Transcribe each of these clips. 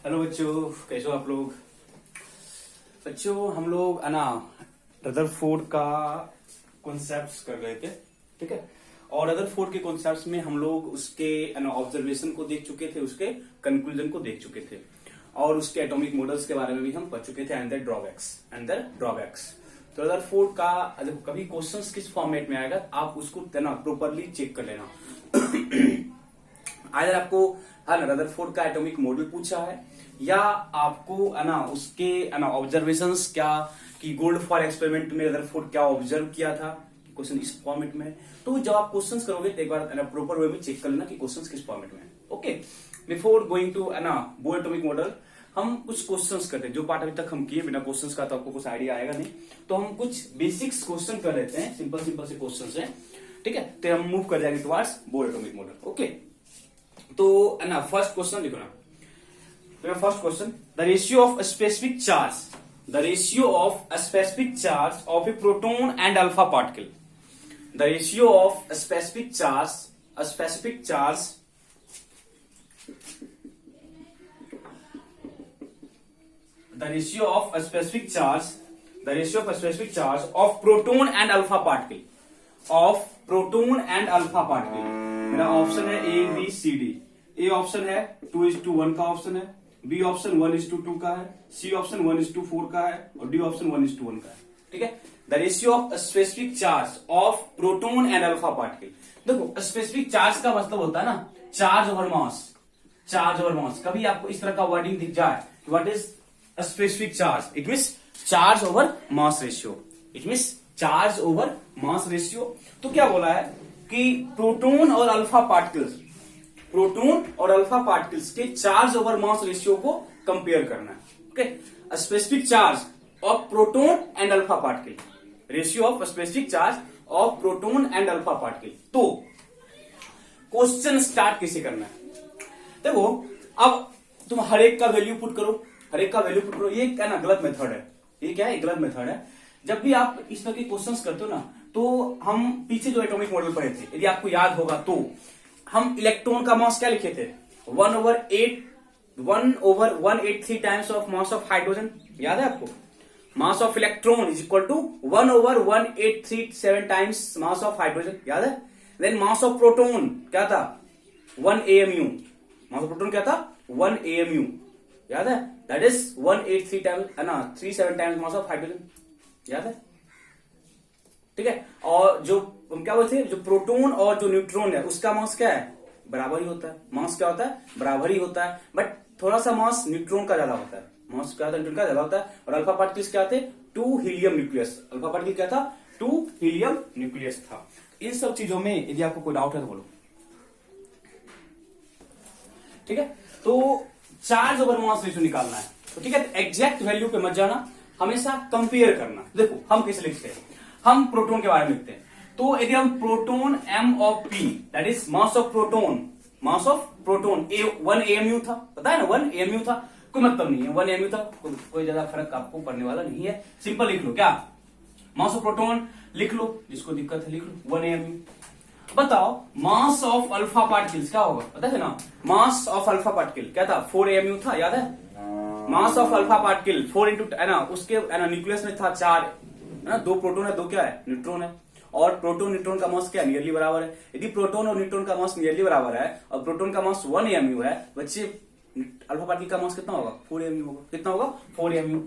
Hello बच्चों, कैसे हो आप लोग। बच्चों हम लोग है ना रदरफोर्ड का कॉन्सेप्ट्स कर रहे थे, ठीक है। और रदरफोर्ड के कॉन्सेप्ट्स में हम लोग उसके ऑब्जर्वेशन को देख चुके थे, उसके कंक्लूजन को देख चुके थे और उसके एटॉमिक मॉडल्स के बारे में भी हम पढ़ चुके थे एंड द ड्रॉबैक्स। तो रदरफोर्ड का कभी क्वेश्चंस किस फॉर्मेट में आएगा आप उसको प्रॉपरली चेक कर लेना। अगर आपको रदरफोर्ड का एटॉमिक मॉडल पूछा है या आपको उसके ऑब्जर्वेशंस क्या कि गोल्ड फॉर एक्सपेरिमेंट में रदरफोर्ड क्या ऑब्जर्व किया था, क्वेश्चन इस फॉर्मेट में। तो जब आप क्वेश्चंस करोगे तो एक बार प्रॉपर वे में चेक कर लेना कि क्वेश्चंस किस फॉर्मेट में है। Okay, before going to Bohr atomic model हम कुछ क्वेश्चंस करते हैं। जो पार्ट अभी तक हम किए बिना क्वेश्चंस का तो आपको कुछ आइडिया आएगा नहीं, तो हम कुछ बेसिक्स क्वेश्चन कर लेते हैं। सिंपल से क्वेश्चंस हैं, ठीक है। तो हम मूव कर जाएंगे towards Bohr atomic model. Okay, तो फर्स्ट क्वेश्चन लिखो ना। First question, the ratio of specific charge of a proton and alpha particle. The ratio of specific charge of proton and alpha particle मेरा option है A B C D. A option है 2:1 का option है, B option 1:2 का है, C option 1:4 का है और डी ऑप्शन 1:1 का है, ठीक है। The ratio of specific charge of proton and alpha particle. देखो स्पेसिफिक चार्ज का मतलब होता है ना चार्ज ओवर मास। कभी आपको इस तरह का वर्डिंग दिख जाए, what is specific charge, it means charge over mass ratio. तो क्या बोला है कि प्रोटॉन और अल्फा पार्टिकल्स के चार्ज ओवर मास रेशियो को कंपेयर करना है। Okay, specific charge of proton and alpha particle, ratio of specific charge of proton and alpha particle. तो क्वेश्चन स्टार्ट कैसे करना है, देखो अब तुम हर एक का वैल्यू पुट करो। ये क्या ना गलत मेथड है, ये क्या है गलत मेथड है। जब भी आप इस तरह के क्वेश्चंस करते हो ना, तो हम पीछे जो एटॉमिक मॉडल पढ़े थे, यदि आपको याद होगा तो हम इलेक्ट्रॉन का मास क्या लिखे थे, 1/183 times of mass of hydrogen. याद है आपको, mass of electron is equal to 1/1837 times mass of hydrogen, याद है। देन मास ऑफ प्रोटॉन क्या था, 1 AMU। मास ऑफ प्रोटॉन क्या था, 1 AMU, याद है। That is 183 times 37 times mass of hydrogen, याद है, ठीक है। और जो हम क्या बोलते हैं, जो प्रोटॉन और जो न्यूट्रॉन है उसका मास क्या है, बराबर ही होता है। मास क्या होता है, बराबर ही होता है, बट थोड़ा सा मास न्यूट्रॉन का ज्यादा होता है। मास क्या होता है, न्यूट्रॉन का ज्यादा होता है। और अल्फा पार्टिकल्स क्या थे, 2 हीलियम न्यूक्लियस। अल्फा पार्टिकल क्या था, 2 हीलियम न्यूक्लियस था। इन सब चीजों में यदि आपको कोई डाउट है तो बोलो, ठीक है। तो चार्ज ओवर मास रेशियो निकालना है, तो ठीक है। एग्जैक्ट वैल्यू पे मत जाना, हमेशा कंपेयर करना। देखो हम कैसे लिखते हैं, हम प्रोटॉन के बारे में लिखते हैं। तो यदि हम proton M of P, that is mass of proton 1 AMU था, पता है ना, 1 AMU था। कोई मतलब नहीं है, 1 AMU था, कोई ज्यादा फर्क आपको पड़ने वाला नहीं है। सिंपल लिख लो, क्या मास ऑफ प्रोटॉन लिख लो, जिसको दिक्कत है लिख लो 1 AMU। बताओ मास ऑफ अल्फा पार्टिकल्स क्या होगा, पता है ना। मास ऑफ अल्फा पार्टिकल क्या था, 4 AMU था, याद है। Mass of alpha particle 4 into उसके न्यूक्लियस में था 4 है ना, 2 प्रोटॉन है, 2 क्या है, न्यूट्रॉन है। और प्रोटॉन न्यूट्रॉन का मास क्या नियरली बराबर है। यदि प्रोटॉन और न्यूट्रॉन का मास नियरली बराबर है और प्रोटॉन का मास 1 AMU है, बच्चे अल्फा पार्टिकल का मास कितना होगा, 4 AMU होगा। कितना होगा, 4 AMU।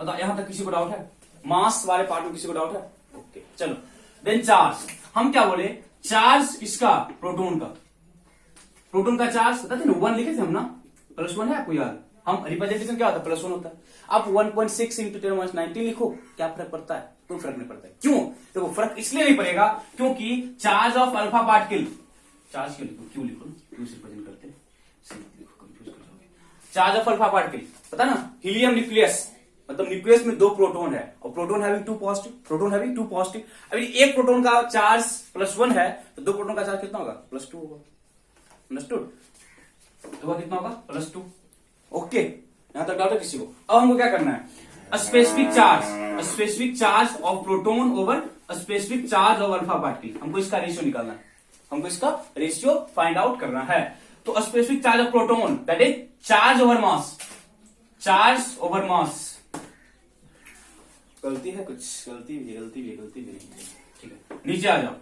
बताओ यहां तक किसी को डाउट है, मास वाले पार्ट में किसी को डाउट है। ओके चलो, देन चार्ज, हम क्या बोले, चार्ज किसका, प्रोटॉन का चार्ज पता थे ना, 1 लिखे थे हम ना, +1 है आपको याद। हम रिप्रेजेंटेशन क्या होता है, +1 होता है। आप 1.6 इंटू 10⁻19 लिखो, क्या फर्क पड़ता है, कोई फर्क नहीं पड़ता है। क्यों, देखो फर्क इसलिए नहीं पड़ेगा क्योंकि charge of alpha particle, charge क्यों लिखो क्यों से रिप्रेजेंट करते हैं, कंफ्यूज कर जाओगे। चार्ज ऑफ अल्फा पार्टिकल पता ना, हीलियम न्यूक्लियस, मतलब न्यूक्लियस में 2 प्रोटॉन है और प्रोटॉन हैविंग 2 पॉजिटिव। अभी एक प्रोटॉन का चार्ज +1 है तो 2 प्रोटॉन का चार्ज कितना होगा, +2 होगा। अंडरस्टूड, तो कितना होगा, +2। ओके, यहां तक डाउट है किसी को। अब हमको क्या करना है, specific charge of proton over specific charge of alpha particle. हमको इसका रेशियो निकालना है, हमको इसका रेशियो फाइंड आउट करना है। तो specific charge of proton that is charge over mass, charge over mass. गलती है कुछ, गलती भी नहीं, ठीक है। नीचे आ जाओ,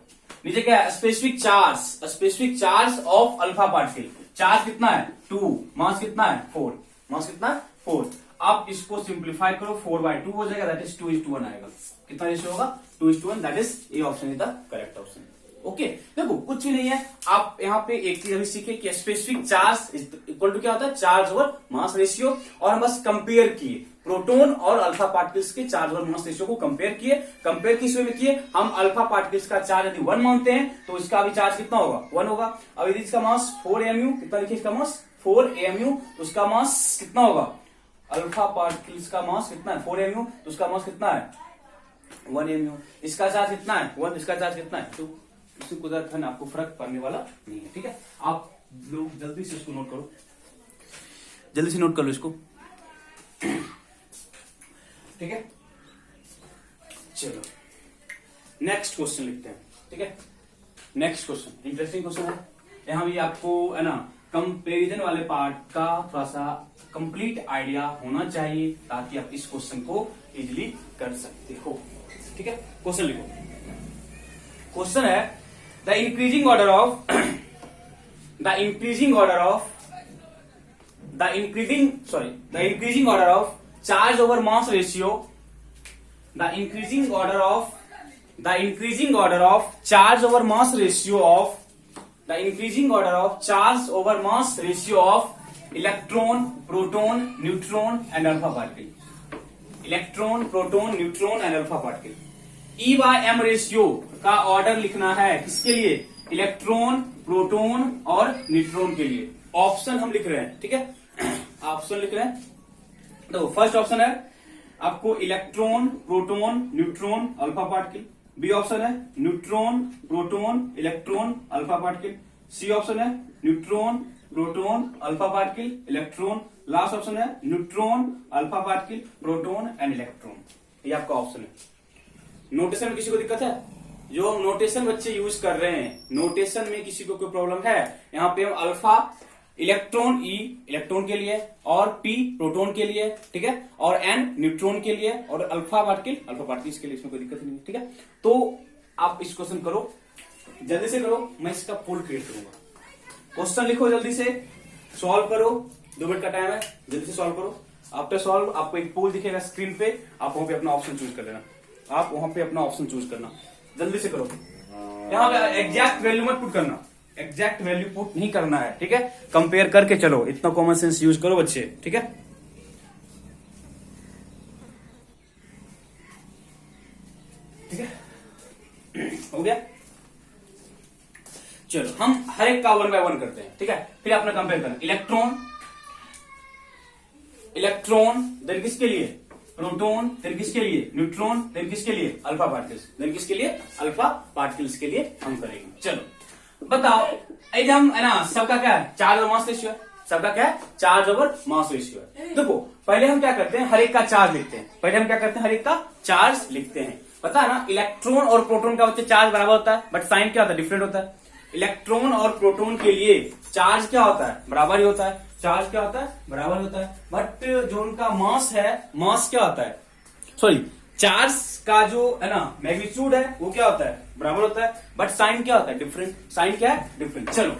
नीचे क्या है, specific charge of alpha particle. Charge कितना है 2, मास कितना है 4, मास कितना है 4। आप इसको सिंप्लीफाई करो, 4/2 हो जाएगा, दैट इज 2:1 आएगा। कितना रेशियो होगा 2:1, that is A option is the correct option. Okay, देखो कुछ भी नहीं है। आप यहाँ पे एक चीज अभी सीखे कि स्पेसिफिक चार्ज इक्वल टू क्या होता है, चार्ज ओवर मास रेशियो। और हम बस कंपेयर किए प्रोटोन और अल्फा पार्टिकल्स के चार्ज ओवर मास रेशियो को कंपेयर किए। कंपेयर किस वे में किए, हम अल्फा पार्टिकल्स का चार्ज यदि 1 मानते हैं तो इसका भी चार्ज कितना होगा 1 होगा। अब यदि इसका मास 4 AMU, कितना लिखिए इसका मास 4 AMU, तो उसका मास कितना होगा, अल्फा पार्टिकल्स का मास कितना है 4 AMU, तो उसका मास कितना है 1 AMU। इसका चार्ज कितना है 1, इसका चार्ज कितना है 2। इससे कुदरत धन आपको फर्क पड़ने वाला नहीं है, ठीक है। आप लोग जल्दी से इसको नोट करो, जल्दी से नोट कर लो इसको, ठीक है। चलो नेक्स्ट क्वेश्चन लिखते हैं, ठीक है। नेक्स्ट क्वेश्चन इंटरेस्टिंग क्वेश्चन है। यहां भी आपको है ना कंपेरिजन वाले पार्ट का थोड़ा सा कंप्लीट आइडिया होना चाहिए ताकि आप इस क्वेश्चन को इजिली कर सकते हो, ठीक है। क्वेश्चन लिखो, क्वेश्चन है the increasing order of charge over mass ratio, the increasing order of charge over mass ratio of electron, proton, neutron and alpha particle. E by m ratio का order लिखना है किसके लिए, इलेक्ट्रॉन, प्रोटोन और neutron के लिए। Option हम लिख रहे हैं, ठीक है, ऑप्शन लिख रहे हैं। तो फर्स्ट ऑप्शन है आपको electron, proton, neutron, alpha particle. B option है neutron, proton, electron, alpha particle. C option है neutron, proton, alpha particle, electron. Last option है neutron, alpha particle, proton and electron. ये आपका ऑप्शन है। नोटेशन में किसी को दिक्कत है, जो हम नोटेशन बच्चे यूज कर रहे हैं, नोटेशन में किसी को कोई प्रॉब्लम है, यहाँ पे हम अल्फा इलेक्ट्रॉन ई इलेक्ट्रॉन के लिए और पी प्रोटोन के लिए, ठीक है, और एन न्यूट्रॉन के लिए और अल्फा पार्टिकल्स के लिए, इसमें कोई दिक्कत नहीं है, ठीक है। तो आप इस क्वेश्चन करो, जल्दी से करो, मैं इसका पोल क्रिएट करूंगा। क्वेश्चन लिखो, जल्दी से सॉल्व करो, 2 मिनट का टाइम है, जल्दी से सॉल्व करो। आफ्टर सॉल्व आपको एक पोल दिखेगा स्क्रीन पे, आप वहां पे अपना ऑप्शन चूज कर लेना, आप वहां पे अपना ऑप्शन चूज करना, जल्दी से करो। यहाँ पे एग्जैक्ट वैल्यू मत पुट करना, एग्जैक्ट वैल्यू पुट नहीं करना है, ठीक है। कंपेयर करके चलो, इतना कॉमन सेंस यूज करो बच्चे, ठीक है। ठीक है, हो गया। चलो हम हर एक का 1 by 1 करते हैं, ठीक है। फिर अपना कंपेयर करना, इलेक्ट्रॉन देन किसके लिए, प्रोटोन, देन किसके लिए न्यूट्रॉन, देन किसके लिए अल्फा पार्टिकल्स, देन किसके लिए अल्फा पार्टिकल्स के लिए हम करेंगे। चलो बताओ, एकदम है ना, सबका क्या है, चार्ज ओवर मास रेशियो है, सबका क्या है, चार्ज ओवर मास रेशियो है। देखो पहले हम क्या करते हैं, हर एक का चार्ज लिखते हैं, हर एक का चार्ज लिखते हैं। पता है ना, इलेक्ट्रॉन और प्रोटोन का बच्चे चार्ज बराबर होता है, बट साइन क्या होता है, डिफरेंट होता है। इलेक्ट्रॉन और प्रोटोन के लिए चार्ज क्या होता है, बराबर ही होता है, चार्ज क्या होता है, बराबर होता है। बट जो उनका मास है, मास क्या होता है, सॉरी चार्ज का जो है ना मैग्नीट्यूड है वो क्या होता है, बराबर होता है, बट साइन क्या होता है, डिफरेंट। साइन क्या है, डिफरेंट। चलो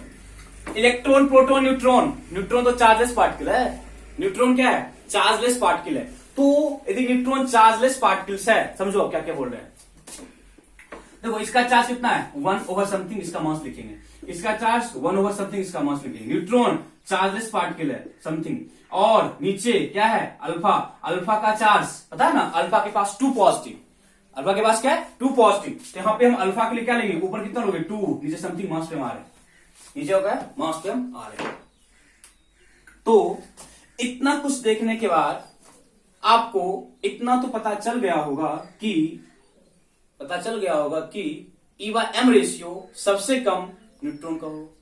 इलेक्ट्रॉन, प्रोटोन, न्यूट्रॉन तो चार्जलेस पार्टिकल है, न्यूट्रॉन क्या है, चार्जलेस पार्टिकल है। तो यदि न्यूट्रॉन चार्जलेस पार्टिकल्स है, समझो क्या क्या बोल रहे हैं। देखो इसका चार्ज कितना है 1 over समथिंग, इसका मास लिखेंगे। इसका चार्ज 1 over समथिंग, इसका मास लिखेंगे। न्यूट्रॉन चार्जलेस पार्टिकल है समथिंग, और नीचे क्या है अल्फा का चार्ज पता है ना, अल्फा के पास 2 पॉजिटिव, अल्फा के पास क्या है 2 पॉजिटिव। तो यहाँ पे हम अल्फा के लिए क्या लेंगे, ऊपर कितना लोगे 2, नीचे समथिंग मास पे हम आ रहे हैं, नीचे होगा मास पे हम आ रहे हैं। तो इतना कुछ देखने के बाद आपको इतना तो पता चल गया होगा कि E by m रेशियो सबसे कम न्यूट्रॉन का हो,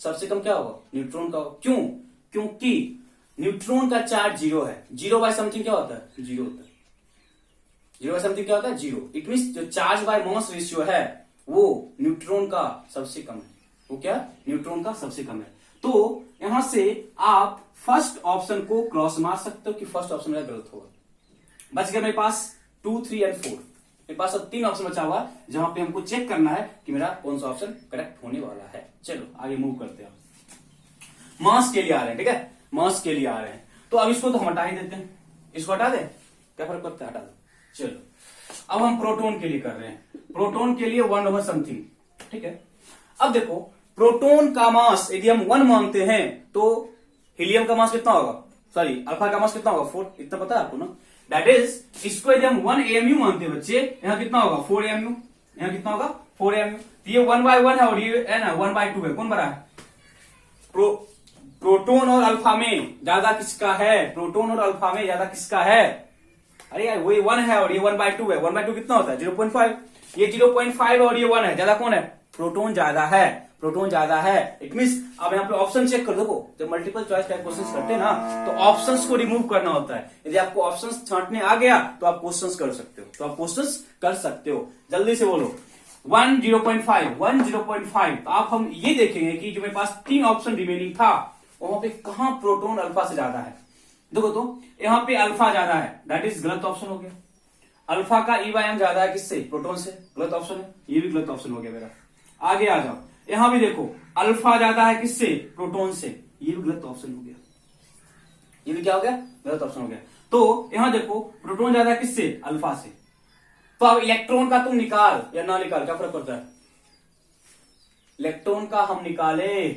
सबसे कम क्या होगा, न्यूट्रॉन का हो। क्यों, क्योंकि न्यूट्रॉन का चार्ज 0 है, 0 by समथिंग क्या होता है, 0 होता है, 0 by समथिंग क्या होता है, 0। इट मीन्स जो चार्ज बाय मास रेशियो है वो न्यूट्रॉन का सबसे कम है, वो क्या, न्यूट्रॉन का सबसे कम है। तो यहां से आप फर्स्ट ऑप्शन को क्रॉस मार सकते हो कि फर्स्ट ऑप्शन मेरा गलत होगा। बच गया मेरे पास 2, 3 एंड 4। मेरे पास अब 3 ऑप्शन बचा हुआ है जहां पे हमको चेक करना है कि मेरा कौन सा ऑप्शन करेक्ट होने वाला है। चलो आगे मूव करते हैं। मास के लिए आ रहे हैं, ठीक है, मास के लिए आ रहे हैं। तो अब इसको तो हम हटा ही देते हैं, इसको हटा दें, क्या फर्क पड़ता है, हटा दो। चलो अब हम प्रोटॉन के लिए कर रहे हैं। प्रोटॉन के लिए 1/समथिंग, ठीक है। अब देखो प्रोटॉन का मास यदि हम 1 मानते हैं तो हीलियम का मास कितना होगा, सॉरी अल्फा का मास कितना होगा, 4, इतना पता है आपको ना। दैट इज इसको यदि हम 1 AMU मानते हैं बच्चे, यहाँ कितना होगा 4 AMU, यहाँ कितना होगा 4 AMU। तो ये 1/1 है और ये है ना 1/2 है, कौन बड़ा है, प्रोटॉन और अल्फा में ज्यादा किसका है, प्रोटॉन और अल्फा में ज्यादा किसका है, अरे यार वही 1 है और ये 1/2 है। 1/2 कितना होता है 0.5, ये 0.5 और ये 1 है, ज्यादा कौन है, प्रोटॉन ज्यादा है, प्रोटॉन ज्यादा है। इट मींस अब यहाँ पे ऑप्शन चेक कर दो, जब मल्टीपल चॉइस टाइप क्वेश्चंस करते हैं ना तो ऑप्शंस को रिमूव करना होता है। यदि आपको ऑप्शंस छांटने आ गया तो आप क्वेश्चंस कर सकते हो, तो आप क्वेश्चंस कर सकते हो। जल्दी से बोलो 1 0.5 1 0.5। तो आप हम ये देखेंगे कि जो मेरे पास 3 ऑप्शन रिमेनिंग था वहां पे कहां प्रोटॉन अल्फा से ज्यादा है। देखो तो यहाँ पे अल्फा ज्यादा है, दैट इज गलत ऑप्शन हो गया। अल्फा का E/M ज्यादा है किससे, प्रोटॉन से, गलत ऑप्शन है, ये भी गलत ऑप्शन हो गया मेरा। आगे आ जाओ, यहां भी देखो अल्फा ज्यादा है किससे, प्रोटॉन से, ये भी गलत ऑप्शन हो गया, ये भी क्या हो गया, गलत ऑप्शन हो गया। तो यहां देखो प्रोटॉन ज्यादा है किससे, अल्फा से। तो अब इलेक्ट्रॉन का तुम निकाल या ना निकाल, क्या फर्क पड़ता है, इलेक्ट्रॉन का हम निकाले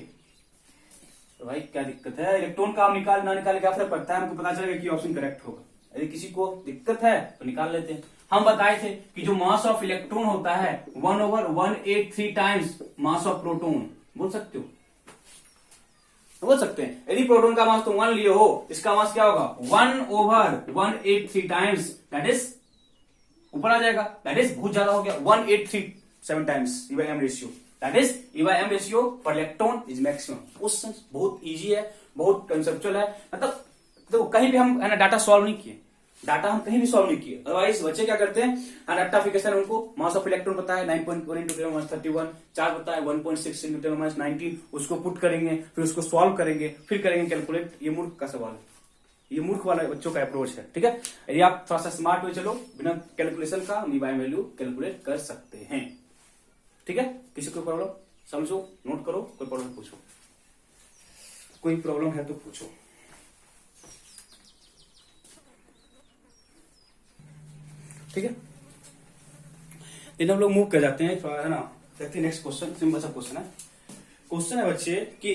तो भाई क्या दिक्कत है, इलेक्ट्रॉन का हम निकाल ना निकाले क्या फर्क पड़ता है, हमको पता चलेगा कि ऑप्शन करेक्ट होगा। यदि किसी को दिक्कत है तो निकाल लेते हैं। हम बताए थे कि जो मास ऑफ इलेक्ट्रॉन होता है 1/183 टाइम्स मास ऑफ प्रोटॉन, बोल सकते हो, बोल सकते हैं। यदि प्रोटॉन का मास तुम 1 लिए हो, इसका मास क्या होगा 1/183 टाइम्स, दैट इज ऊपर आ जाएगा, दैट इज बहुत ज्यादा हो गया, 1837 times E/M ratio, that is E/M ratio for electron is maximum. Question बहुत इजी है, बहुत कंसेप्चुअल है, मतलब देखो कहीं भी हम है ना डाटा सॉल्व नहीं किए, डाटा हम कहीं भी सॉल्व नहीं किए। अदरवाइज बच्चे क्या करते हैं, डाटाफिकेशन उनको मास ऑफ इलेक्ट्रॉन पता है 9.1 × 10⁻31, चार्ज पता है 1.6 × 10⁻19, उसको पुट करेंगे, फिर उसको सॉल्व करेंगे, फिर करेंगे कैलकुलेट। ये मूर्ख का सवाल है, ये मूर्ख वाला बच्चों का अप्रोच है, ठीक है। यदि आप थोड़ा सा स्मार्ट हो चलो, बिना कैलकुलेशन का हम E/M वैल्यू कैलकुलेट कर सकते हैं, ठीक है। किसी को प्रॉब्लम समझो, नोट करो, कोई प्रॉब्लम पूछो, कोई प्रॉब्लम है तो पूछो। ठीक है, इन हम लोग मूव कर जाते हैं थोड़ा, है ना। देखते हैं नेक्स्ट क्वेश्चन, सिंपल सा क्वेश्चन है। क्वेश्चन है बच्चे कि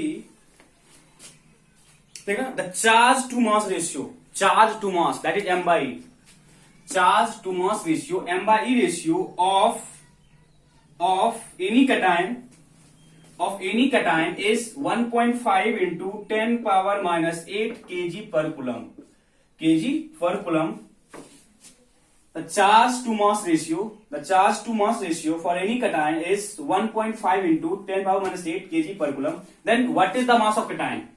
देखा the charge to mass ratio, charge to mass that is M/E, charge to mass ratio M/E ratio of any cation is 1.5 into 10⁻⁻8 kg per coulomb, kg per coulomb. The charge to mass ratio for any cation is 1.5 into 10⁻⁻8 kg per coulomb. Then what is the mass of cation?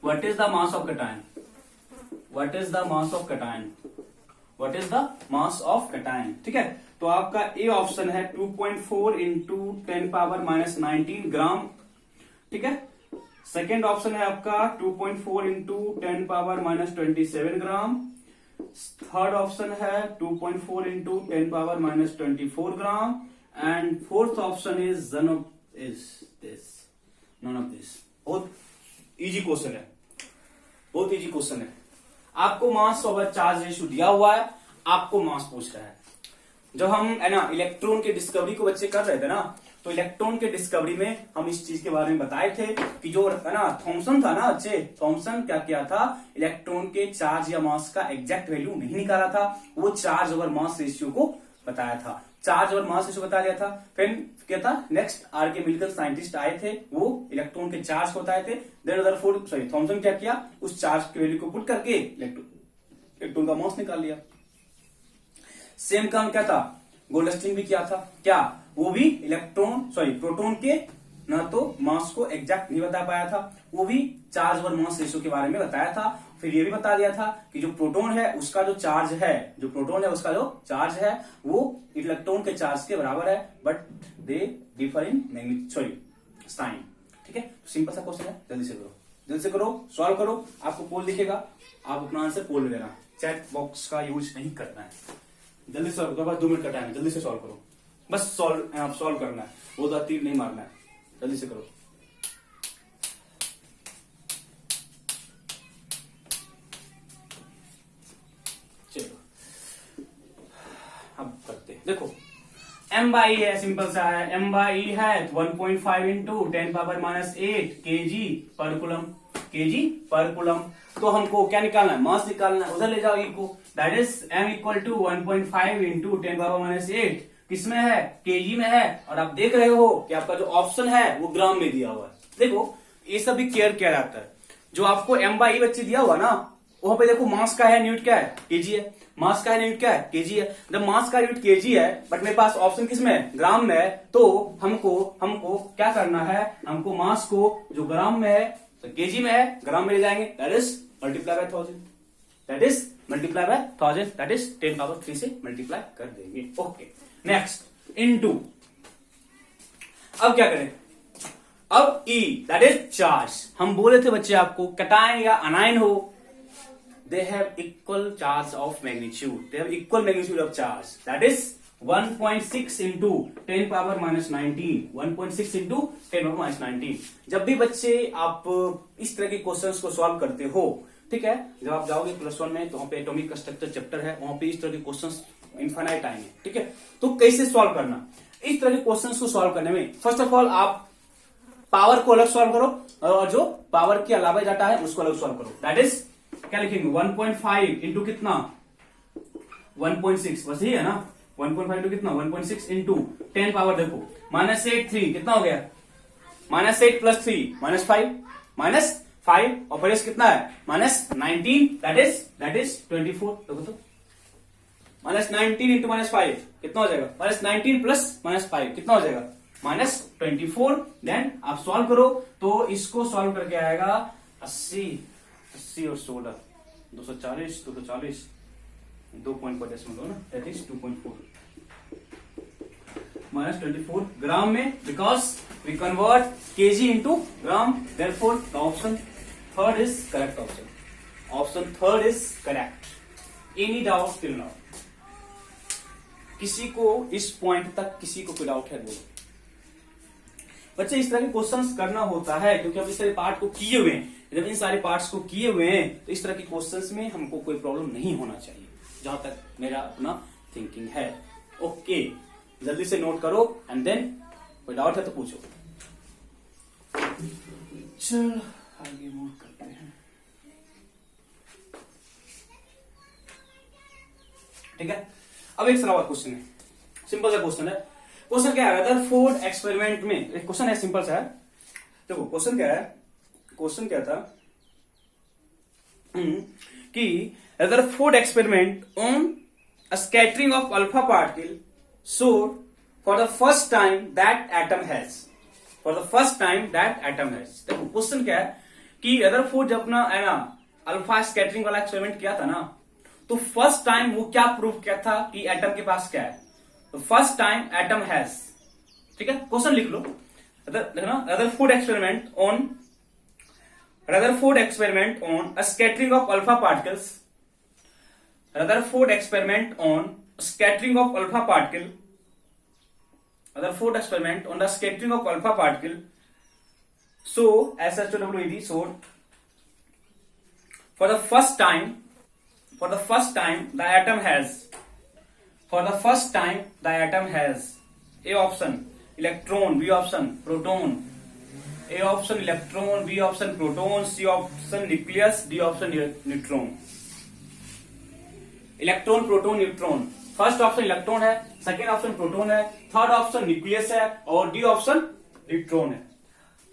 What is the mass of cation? What is the mass of cation? What is the mass of cation? ठीक है, तो आपका ए option है 2.4 into 10⁻⁻19 ग्राम, ठीक है। Second option है आपका 2.4 into 10⁻⁻27 ग्राम। Third option है 2.4 into 10⁻⁻24 gram. And fourth option is none of this. बहुत इजी क्वेश्चन है, बहुत इजी क्वेश्चन है। आपको मास ओवर चार्ज रेशियो दिया हुआ है, आपको मास पूछ रहा है। जब हम है ना इलेक्ट्रॉन के डिस्कवरी को बच्चे कर रहे थे ना, तो इलेक्ट्रॉन के डिस्कवरी में हम इस चीज के बारे में बताए थे कि जो है ना थॉमसन था ना बच्चे, थॉमसन क्या किया था, इलेक्ट्रॉन के चार्ज या मास का एग्जैक्ट वैल्यू नहीं निकाला था, वो चार्ज ओवर मास रेशियो को बताया था, चार्ज ओवर मास रेशियो बता दिया था। फिर क्या था, नेक्स्ट R.K. मिल्टन साइंटिस्ट आए थे, वो इलेक्ट्रॉन के चार्ज को बताए थे। देन थॉमसन क्या किया, उस चार्ज के वैल्यू को पुट करके इलेक्ट्रॉन का मास निकाल लिया। सेम काम क्या था, गोल्डस्टीन भी किया था, क्या वो भी प्रोटॉन के ना तो मास को एग्जैक्ट नहीं बता पाया था, वो भी चार्ज और मास रेशियो के बारे में बताया था। फिर ये भी बता दिया था कि जो प्रोटॉन है उसका जो चार्ज है, जो प्रोटॉन है उसका जो चार्ज है वो इलेक्ट्रॉन के चार्ज के बराबर है, but they differ in magnitude sign. ठीक है, सिंपल सा क्वेश्चन है, जल्दी से करो, जल्दी से करो, सॉल्व करो। आपको पोल दिखेगा, आप अपना आंसर पोल में देना, चैट बॉक्स का यूज नहीं करना है। जल्दी से सॉल्व करो, बस 2 मिनट का टाइम है, जल्दी से सॉल्व करो, बस सॉल्व करना है, वो 2 तीर नहीं मारना है, जल्दी से करो। अब करते हैं, देखो m बाई है, सिंपल सा है, m बाई है 1.5 इंटू 10 पावर -8 kg पर कूलम, kg पर कूलम। तो हमको क्या निकालना है, मास निकालना है, उधर ले जाओ e को, that is m equal to 1.5 into 10 power -8 किसमें है, kg में है। और आप देख रहे हो कि आपका जो ऑप्शन है वो ग्राम में दिया हुआ है। देखो ये सब भी केयर किया जाता है, जो आपको m बाई बच्चे दिया हुआ ना, वहां पे देखो मास का है, न्यूट क्या है, kg है, मास का है, यूनिट क्या है, केजी है। जब मास का यूनिट केजी है बट मेरे पास ऑप्शन किस में है, ग्राम में है, तो हमको क्या करना है, हमको मास को जो ग्राम में है तो केजी में है, ग्राम में ले जाएंगे, that is multiply by 1000, that is multiply by 1000, that is 10 power 3 से मल्टीप्लाई कर देंगे। ओके, नेक्स्ट इनटू, अब क्या करें, अब E दैट इज चार्ज। हम बोले थे बच्चे आपको कैटायन या अनायन हो, they have equal charge of magnitude, they have equal magnitude of charge, that is 1.6 into 10 power -19, 1.6 into 10 power -19। जब भी बच्चे आप इस तरह के क्वेश्चंस को सॉल्व करते हो, ठीक है, जब आप जाओगे +1 में तो वहां पे एटॉमिक स्ट्रक्चर चैप्टर है, वहां पे इस तरह के क्वेश्चंस इनफाइनाइट आएंगे। ठीक है, तो कैसे सॉल्व करना, इस तरह के क्वेश्चंस को सॉल्व करने में फर्स्ट ऑफ ऑल आप पावर को अलग सॉल्व करो और जो पावर के अलावा डाटा है उसको अलग सॉल्व करो, दैट इज क्या लिखेंगे 1.5 इंटू कितना 1.6, बस यही है ना, 1.5 इंटू कितना 1.6 इंटू 10 पावर, देखो -8 3 कितना हो गया, -8 + 3 -5 -5 और परेस कितना है -19, दैट इज 24। देखो तो -19 इंटू -5 कितना हो जाएगा, -19 प्लस -5 कितना हो जाएगा -24। देन आप सॉल्व करो तो इसको सॉल्व करके आएगा 80 और 16 240 240 2 पॉइंट पर डेसिमल दो ना, दैट इज 2.4 -24 ग्राम में, because we convert KG into gram, therefore the option third is correct, option third is correct. Any doubt till now, किसी को इस पॉइंट तक किसी को कोई डाउट है बोलो बच्चे, इस तरह के क्वेश्चंस करना होता है क्योंकि हम इस तरह पार्ट को किए हुए हैं, जब इन सारे पार्ट्स को किए हुए हैं तो इस तरह के क्वेश्चंस में हमको कोई प्रॉब्लम नहीं होना चाहिए, जहां तक मेरा अपना थिंकिंग है। ओके, जल्दी से नोट करो एंड देन कोई डाउट है तो पूछो। चल आगे मूव करते हैं। ठीक है, अब एक सवाल क्वेश्चन है, सिंपल सा क्वेश्चन है। क्वेश्चन क्या है, रदरफोर्ड एक्सपेरिमेंट में, एक क्वेश्चन है सिंपल सा है, देखो क्वेश्चन क्या है, क्वेश्चन क्या था कि Rutherford experiment on scattering of alpha particle showed for the first time that atom has, for the first time that atom has। देखो क्वेश्चन क्या है कि रदरफोर्ड जब अपना है ना अल्फा स्कैटरिंग वाला एक्सपेरिमेंट किया था ना, तो फर्स्ट टाइम वो क्या प्रूव किया था कि एटम के पास क्या है, तो फर्स्ट टाइम एटम हैज। ठीक है, क्वेश्चन लिख लो, Rutherford experiment on scattering of alpha particles, Rutherford experiment on scattering of alpha particle, Rutherford experiment on the scattering of alpha particle, so SHWED showed for the first time the atom has, for the first time the atom has A option electron, B option proton, A option electron, B option proton, C option nucleus, D option neutron। Electron proton neutron, first option electron है, second option proton है, third option nucleus है और D option neutron है।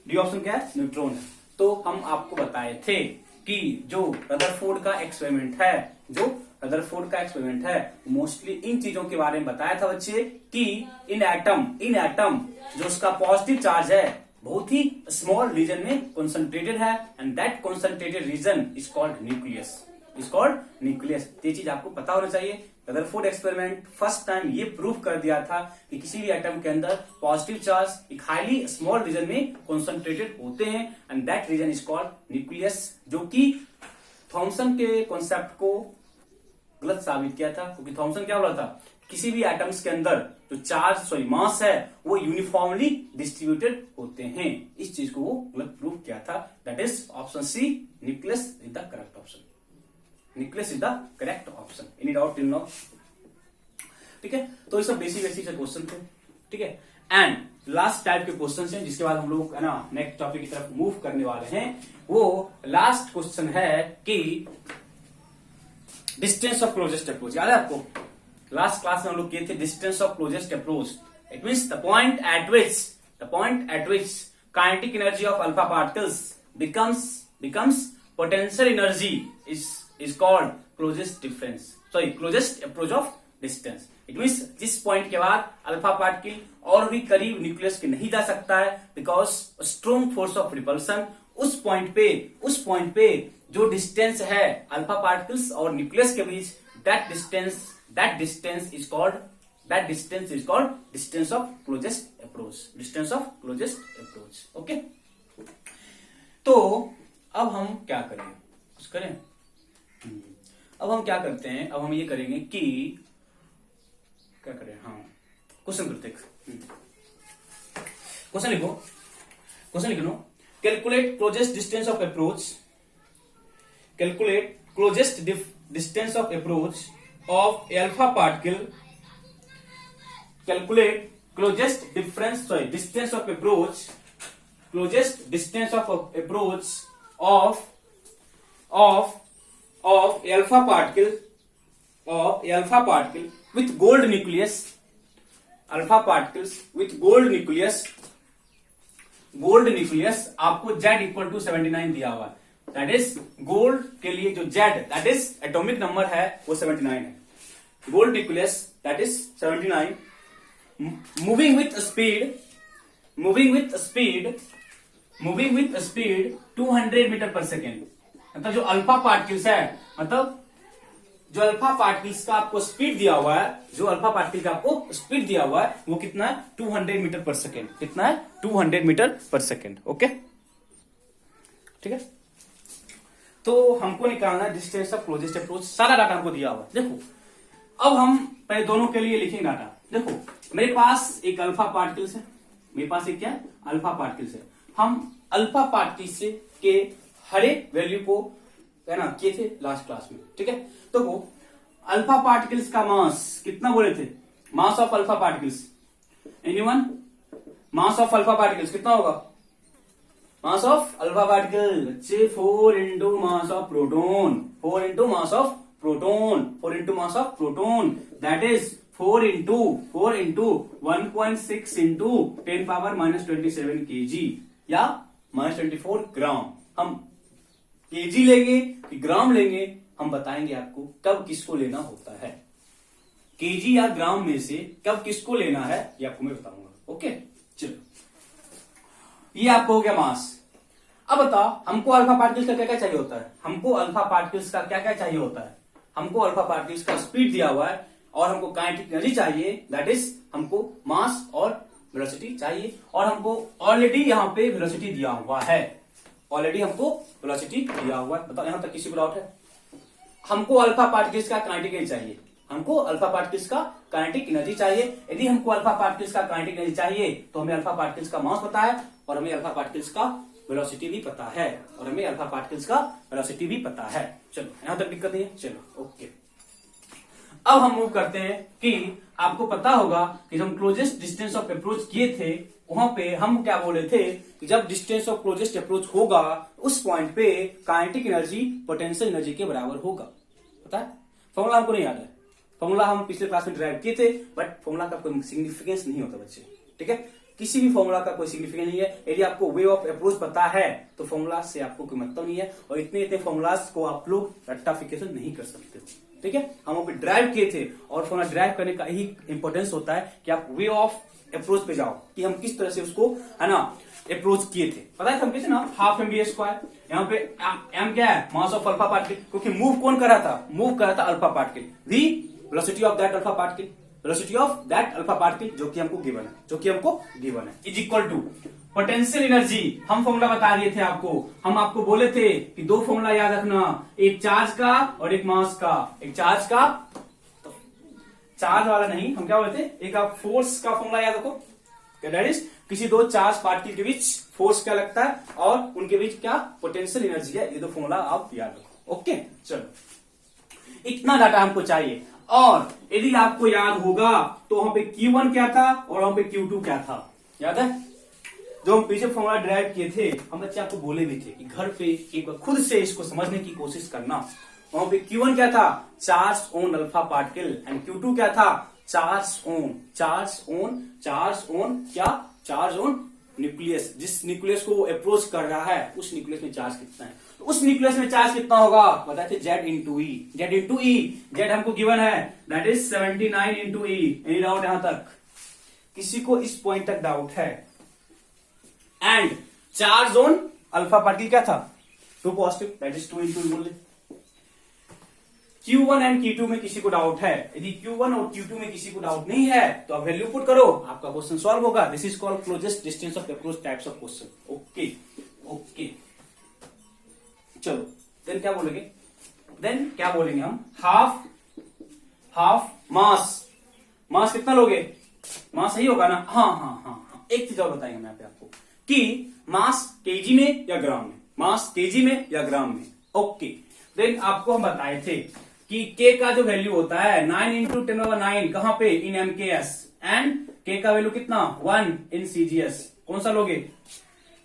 D option क्या है, neutron है। तो हम आपको बताए थे कि जो रदरफोर्ड का एक्सपेरिमेंट है मोस्टली इन चीजों के बारे में बताया था बच्चे कि इन एटम जो उसका पॉजिटिव चार्ज है बहुत ही स्मॉल रीजन में कॉन्सेंट्रेटेड है, and that concentrated region is called nucleus, is called nucleus. ये चीज आपको पता होना चाहिए। रदरफोर्ड एक्सपेरिमेंट फर्स्ट टाइम ये प्रूव कर दिया था कि किसी भी एटम के अंदर पॉजिटिव चार्ज एक हाईली स्मॉल रीजन में कॉन्सेंट्रेटेड होते हैं, and that region is called nucleus, जो कि थॉमसन के कॉन्सेप्ट को गलत साबित किया था। क्योंकि थॉमसन क्या बोला था, किसी भी एटम्स के अंदर जो चार्ज मास है वो यूनिफॉर्मली डिस्ट्रीब्यूटेड होते हैं। इस चीज को वो गलत प्रूव किया था। That is option C, nucleus is the correct option. Nucleus is the correct option. Any doubt till now? ठीक है, तो ये सब बेसिक बेसिक से क्वेश्चन थे। ठीक है, एंड लास्ट टाइप के क्वेश्चन हैं जिसके बाद हम लोग है ना नेक्स्ट टॉपिक की तरफ मूव करने वाले हैं। वो लास्ट क्वेश्चन है कि डिस्टेंस ऑफ क्लोजेस्ट अप्रोच। याद है आपको लास्ट क्लास में हम लोग किए थे distance of closest approach. It means the point eight which kinetic energy of alpha particles becomes potential energy is called closest approach of distance. It means जिस point के बाद अल्फा पार्टिकल और भी करीब न्यूक्लियस के नहीं जा सकता है because strong force of repulsion, उस पॉइंट पे जो डिस्टेंस है अल्फा पार्टिकल्स और न्यूक्लियस के बीच, that distance is called distance of closest approach. Okay, तो अब हम क्या करें, कुछ करें? अब हम क्या करते हैं, अब हम ये करेंगे कि क्या करें, हाँ क्वेश्चन करते हैं। क्वेश्चन लिखो, calculate closest distance of approach, calculate closest distance of approach of alpha particle, calculate closest distance of approach of alpha particle with gold nucleus, alpha particles with gold nucleus आपको Z equal to 79 दिया हुआ है। That is gold के लिए जो Z that is atomic number है वो 79 है। Gold nucleus that is 79, moving with speed 200 metre per second. मतलब जो अल्फा पार्टिकल्स है, मतलब जो अल्फा पार्टिकल्स का आपको स्पीड दिया हुआ है, वो कितना है 200 मीटर पर सेकेंड। कितना है 200 मीटर पर सेकेंड। ओके, ठीक है, तो हमको निकालना है डिस्टेंस ऑफ क्लोजेस्ट अप्रोच। सारा डाटा हमको दिया हुआ है। देखो अब हम पहले दोनों के लिए लिखेंगे डाटा। देखो मेरे पास एक अल्फा पार्टिकल्स है, मेरे पास एक क्या अल्फा पार्टिकल्स है। हम अल्फा पार्टिकल्स के हर एक वैल्यू को है ना किए थे लास्ट क्लास में। ठीक है, तो वो अल्फा पार्टिकल्स का मास कितना बोले थे, मास of alpha particles, anyone? Mass of alpha particles कितना होगा? मास ऑफ अल्फा पार्टिकल बच्चे 4 into mass of proton, 4 into mass of proton, that is 4 into 1.6 into 10 power -27 KG या -24 ग्राम। हम केजी लेंगे कि ग्राम लेंगे, हम बताएंगे आपको कब किसको लेना होता है। केजी या ग्राम में से कब किसको लेना है ये आपको मैं बताऊंगा। ओके, चलो ये आपको हो गया मास। अब बताओ हमको अल्फा पार्टिकल्स का क्या क्या चाहिए होता है? हमको अल्फा पार्टिकल्स का क्या क्या चाहिए होता है? हमको अल्फा पार्टिकल्स का स्पीड दिया हुआ है और हमको काइनेटिक एनर्जी चाहिए, दैट इज हमको मास और वेलोसिटी चाहिए, और हमको ऑलरेडी यहाँ पे वेलोसिटी दिया हुआ है। बताओ यहां तक किसी को डाउट है? हमको अल्फा पार्टिकल्स का काइनेटिक एनर्जी चाहिए, हमको अल्फा पार्टिकल्स का काइनेटिक एनर्जी चाहिए। यदि हमको अल्फा पार्टिकल्स का काइनेटिक एनर्जी चाहिए तो हमें अल्फा पार्टिकल्स का मास पता है और हमें अल्फा पार्टिकल्स का वेलोसिटी भी पता है, चलो यहां तक दिक्कत नहीं है। चलो ओके, अब हम मूव करते हैं कि आपको पता होगा कि जब हम क्लोजेस्ट डिस्टेंस ऑफ अप्रोच किए थे वहां पे हम क्या बोले थे कि जब डिस्टेंस ऑफ क्लोजेस्ट अप्रोच होगा उस पॉइंट पे काइनेटिक एनर्जी पोटेंशियल एनर्जी के बराबर होगा। पता है? फॉर्मूला हमको नहीं याद है, फॉर्मूला हम पिछले क्लास में ड्राइव किए थे, बट फॉर्मूला का कोई सिग्निफिकेंस नहीं होता बच्चे। ठीक है, किसी भी फॉर्मूला का कोई सिग्निफिकेंस नहीं है। यदि आपको वे ऑफ अप्रोच पता है तो फॉर्मूला से आपको कोई मतलब नहीं है, और इतने फॉर्मूलाज को आप लोग रट्टाफिकेशन नहीं कर सकते। ठीक है, हम वहां पे ड्राइव किए थे, और फॉर्मूला ड्राइव करने का ही इंपॉर्टेंस होता है कि आप वे ऑफ अप्रोच पे जाओ कि हम किस तरह से उसको है ना अप्रोच किए थे, पता है हम किए थे ना, हाफ एम बी स्क्वायर। यहाँ पे एम क्या है, मास ऑफ अल्फा पार्टिकल, क्योंकि मूव कौन कर रहा था, मूव कर रहा था alpha particle, the velocity of that alpha particle, velocity of that alpha particle जो कि हमको गिवन है, is equal to potential energy. हम फॉर्मूला बता दिए थे आपको, हम आपको बोले थे कि दो फॉर्मूला याद रखना, एक चार्ज का और एक मास का। एक चार्ज का, चार्ज वाला नहीं, हम क्या बोले थे, एक आप फोर्स का फॉर्मूला याद रखो, दैट इज किसी दो चार्ज पार्टिकल के बीच फोर्स क्या लगता है और उनके बीच क्या पोटेंशियल एनर्जी है, ये दो फॉर्मूला आप याद रखो। ओके, चलो इतना डाटा हमको चाहिए। और यदि आपको याद होगा तो वहां पे Q1 क्या था और वहां पे Q2 क्या था, याद है? जो हम पीछे फॉर्मूला ड्राइव किए थे, हम बच्चे आपको बोले भी थे कि घर पे एक बार खुद से इसको समझने की कोशिश करना। वहां पे Q1 क्या था, charge on alpha particle, and Q2 क्या था, चार्ज ऑन न्यूक्लियस। जिस न्यूक्लियस को अप्रोच कर रहा है उस न्यूक्लियस में चार्ज कितना है, तो उस न्यूक्लियस में चार्ज कितना होगा बताए थे, Z इंटू ई। Z हमको गिवन है, that is 79 into E. Any doubt यहां तक? किसी को इस पॉइंट तक डाउट है? And charge on alpha particle क्या था, 2 पॉजिटिव, दैट इज 2 इंटू बोल दे। Q1 एंड Q2 में किसी को डाउट है? यदि Q1 और Q2 में किसी को डाउट नहीं है तो आप वैल्यू पुट करो, आपका क्वेश्चन सॉल्व होगा। This is called closest distance of approach types of question. Okay, चलो देन क्या बोलेंगे हम, हाफ मास कितना लोगे, मास सही होगा ना? हाँ। एक चीज और बताएंगे मैं यहाँ पे आपको कि मास केजी में या ग्राम में, ओके। देन आपको हम बताए थे कि K का जो वैल्यू होता है 9 इंटू 10⁹, कहां पे, इन MKS, एंड K का वैल्यू कितना, 1 इन CGS। कौन सा लोगे,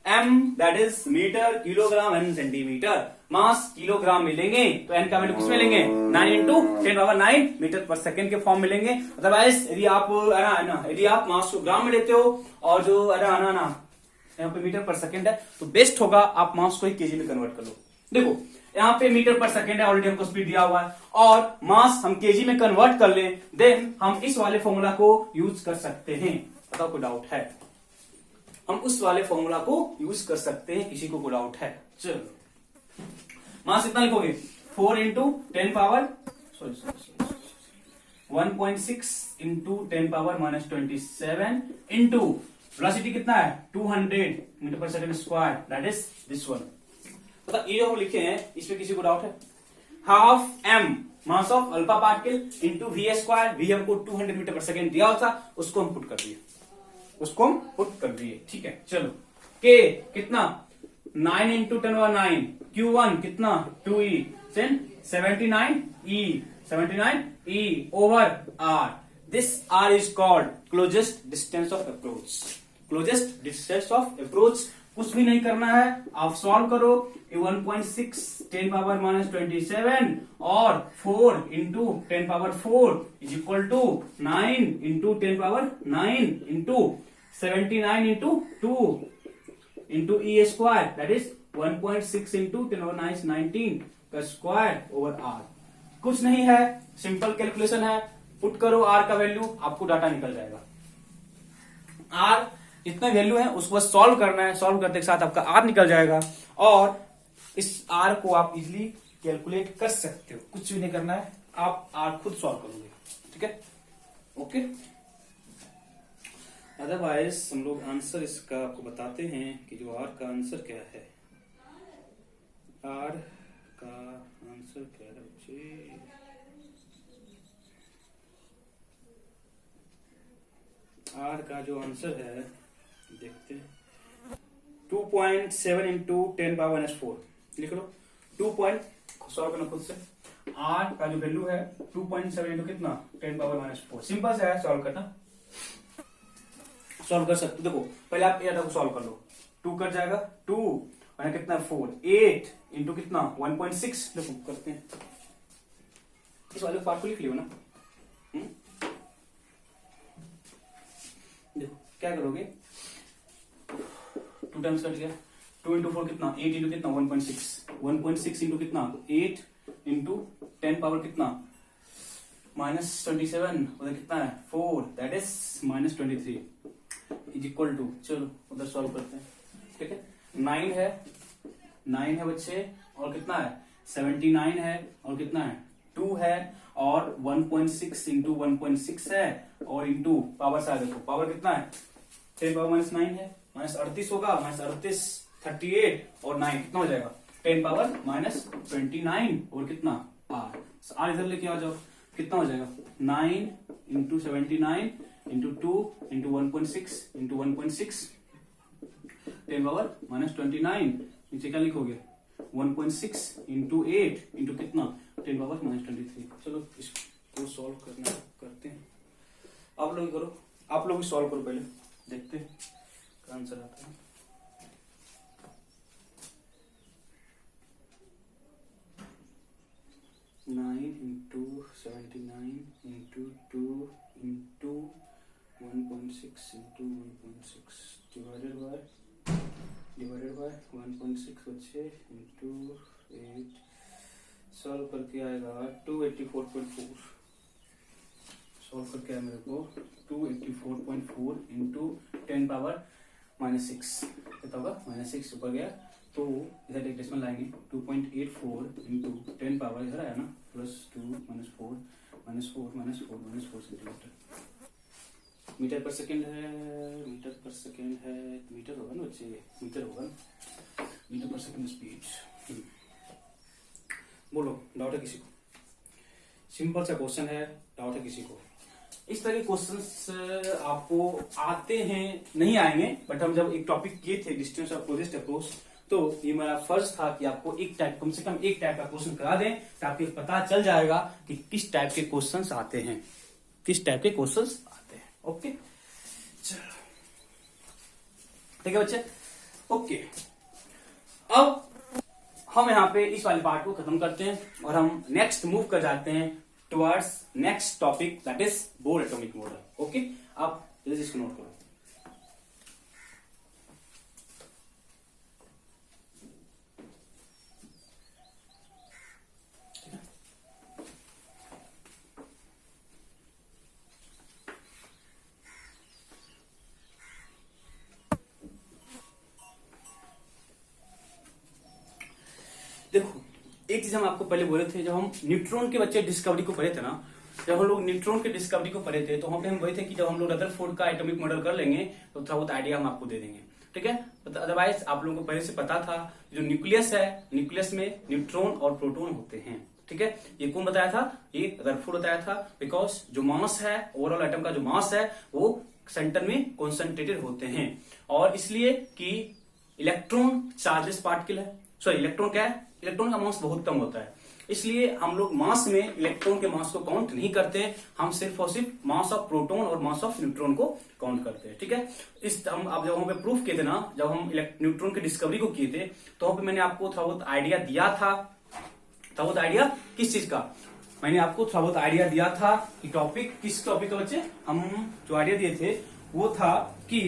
M that is metre, kilogram and centimetre. Mass kilogram मिलेंगे तो N का वैल्यू किस में लेंगे, 9 इंटू 10⁹ मीटर पर सेकेंड के फॉर्म मिलेंगे। अदरवाइज यदि आप मास को ग्राम में लेते हो और जो यहाँ पे मीटर पर सेकेंड है, तो बेस्ट होगा आप मास को ही केजी में कन्वर्ट कर लो। देखो यहाँ पे मीटर पर सेकेंड है, ऑलरेडी हमको स्पीड दिया हुआ है, और मास हम केजी में कन्वर्ट कर लें, देन हम इस वाले फॉर्मूला को यूज कर सकते हैं। बताओ कोई डाउट है? हम उस वाले फॉर्मूला को यूज कर सकते हैं, किसी को कोई डाउट है? चलो मास कितना लिखोगे, 4 into 10 power 1.6 into 10 power -27 into velocity कितना है, 200 मीटर पर second square, that is this one. मतलब ये जो हम लिखे हैं इसमें किसी को डाउट है? Half M mass of alpha particle into V square, V हमको 200 मीटर पर सेकेंड दिया होता, उसको हम पुट कर दिए, ठीक है। चलो के कितना, 9 इंटू 10⁹, Q1 कितना, 2e, 79 e over r। This r is called closest distance of approach. कुछ भी नहीं करना है, आप सॉल्व करो। 1.6 10 पावर -27 और 4 into 10 power 4 is equal to 9 into 10 power 9 into 79 into 2 into E square, that is 1.6 into 10⁻19 का स्क्वायर ओवर r। कुछ नहीं है, सिंपल कैलकुलेशन है, पुट करो r का वैल्यू, आपको डाटा निकल जाएगा। r इतना वैल्यू है, उसको बस सॉल्व करना है, सॉल्व करते के साथ आपका r निकल जाएगा, और इस r को आप इजीली कैलकुलेट कर सकते हो। कुछ भी नहीं करना है, आप r खुद सॉल्व करोगे, ठीक है। ओके, अदरवाइज हम लोग आंसर इसका आपको बताते हैं कि जो r का आंसर क्या है। r का आंसर क्या है बच्चे, r का जो आंसर है देखते हैं, 2.7 इंटू 10 पावर -4 लिख लो। 2 पॉइंट सॉल्व करना खुद से। r का जो वैल्यू है 2.7 इंटू कितना, 10 पावर -4। सिंपल से है, सॉल्व करना, सॉल्व कर सकते। देखो पहले आप ये को सॉल्व कर लो, 2 कर जाएगा 2 और कितना 4, 8 इंटू कितना 1.6। देखो करते हैं, इस वाले पार्ट को लिख लियो ना। देखो क्या करोगे, 2 टाइम्स कट गया, 2 इंटू 4 कितना, 8 इंटू कितना 1.6 इंटू कितना 8 इंटू 10 पावर कितना -27, उधर कितना है 4, that is -23 is equal to, चलो उधर सॉल्व करते हैं। ठीक है, 9 है बच्चे, और कितना है 79 है, और कितना है 2 है, और 1.6 इंटू 1.6 है, और इंटू पावर से देखो पावर कितना है 10 पावर माइनस 9 है, माइनस 38 होगा, माइनस 38 38 और 9 कितना हो जाएगा 10 पावर माइनस 29 और कितना आर इधर लेके आ जाओ, कितना हो जाएगा 9 into 79 into 2 into 1.6 into 1.6 10 power minus 29, नीचे क्या लिखोगे 1.6 इंटू 8 इंटू कितना 10 पावर माइनस 23। चलो इसको सॉल्व करते हैं, आप लोग करो, आप लोग सॉल्व करो, पहले देखते हैं क्या आंसर आता है। Nine into 79 into 2 into 1.6 into 1.6 divided by 1.6 बच्चे इंटू 8 सॉल्व करके आएगा 284.4, सॉल्व करके आया मेरे को 284.4 इंटू 10 पावर माइनस 6, कितना होगा माइनस 6 ऊपर गया, तो इधर एक डेसिमल लाएंगे 2.84 इंटू 10 पावर इधर आया ना plus 2 minus 4 minus 4 minus 4 minus 4 centimetre, metre per second है, मीटर पर सेकेंड है, मीटर होगा ना बच्चे, मीटर होगा, मीटर पर सेकेंड स्पीड। बोलो डाउट है किसी को, सिंपल सा क्वेश्चन है, डाउट है किसी को। इस तरह के क्वेश्चंस आपको आते हैं नहीं आएंगे, बट हम जब एक टॉपिक किए थे डिस्टेंस और क्लोजेस्ट अप्रोच, तो ये मेरा फर्ज था कि आपको एक टाइप कम से कम एक टाइप का क्वेश्चन करा दें, ताकि पता चल जाएगा कि किस टाइप के क्वेश्चंस आते हैं, किस टाइप के क्वेश्चंस आते हैं। ओके चलो ठीक है बच्चे, ओके अब हम यहाँ पे इस वाले पार्ट को खत्म करते हैं और हम नेक्स्ट मूव कर जाते हैं towards next topic, that is Bohr atomic model. Okay आप जल्दी इसको नोट करो। देखो एक चीज हम आपको पहले बोले थे, जब हम न्यूट्रॉन के बच्चे डिस्कवरी को पढ़े थे ना, जब हम लोग न्यूट्रॉन के डिस्कवरी को पढ़े थे, तो वहां पे हम वही थे कि जब हम लोग रदरफोर्ड का एटॉमिक मॉडल कर लेंगे तो थोड़ा बहुत आइडिया हम आपको दे देंगे, ठीक है। अदरवाइज आप लोगों को पहले से पता था जो न्यूक्लियस है, न्यूक्लियस में न्यूट्रॉन और प्रोटॉन होते हैं, ठीक है। ये कौन बताया था, ये रदरफोर्ड बताया था, बिकॉज जो मास है ओवरऑल एटम का जो मास है वो सेंटर में कॉन्सेंट्रेटेड होते हैं, और इसलिए कि इलेक्ट्रॉन चार्जलेस पार्टिकल है, सॉरी इलेक्ट्रॉन क्या है, इलेक्ट्रॉन का मास बहुत कम होता है, इसलिए हम लोग मास में इलेक्ट्रॉन के मास को काउंट नहीं करते, हम सिर्फ और सिर्फ मास ऑफ प्रोटॉन और मास ऑफ न्यूट्रॉन को काउंट करते हैं, ठीक है। इस हम अब जब वहां पे प्रूफ किए थे ना, जब हम न्यूट्रॉन की डिस्कवरी को किए थे, तो वहां पे मैंने आपको थोड़ा बहुत आइडिया दिया था, थोड़ा बहुत आइडिया किस चीज का, मैंने आपको थोड़ा बहुत आइडिया दिया था कि टॉपिक किस टॉपिक का बच्चे, हम जो आइडिया दिए थे वो था कि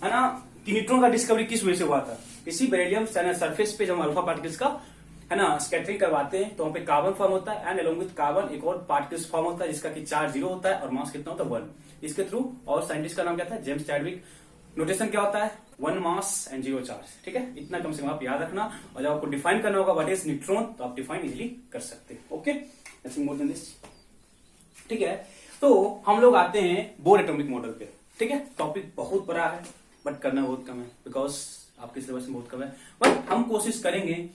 है ना कि न्यूट्रॉन का डिस्कवरी किस वजह से हुआ था, इसी बेरिलियम सरफेस पे जब अल्फा पार्टिकल्स का है ना स्कैटरिंग करवाते हैं, तो वहां पे कार्बन फॉर्म होता है, एंड अलोंग विद कार्बन एक और पार्टिकल्स फॉर्म होता है जिसका कि चार्ज 0 होता है और मास कितना होता है 1, इसके थ्रू, और साइंटिस्ट का नाम क्या था, जेम्स चैडविक। नोटेशन क्या होता है, 1 मास एंड 0 चार्ज, ठीक है, इतना कम से कम आप याद रखना, और जब आपको डिफाइन करना होगा व्हाट इज न्यूट्रॉन, तो आप डिफाइन इजिली कर सकते हैं। Okay nothing more than this, ठीक है। तो हम लोग आते हैं बोर एटॉमिक मॉडल पे, ठीक है। टॉपिक बहुत बड़ा है बट करना बहुत कम है, बिकॉज आपके सिलेबस में बहुत कम है, बट हम कोशिश करेंगे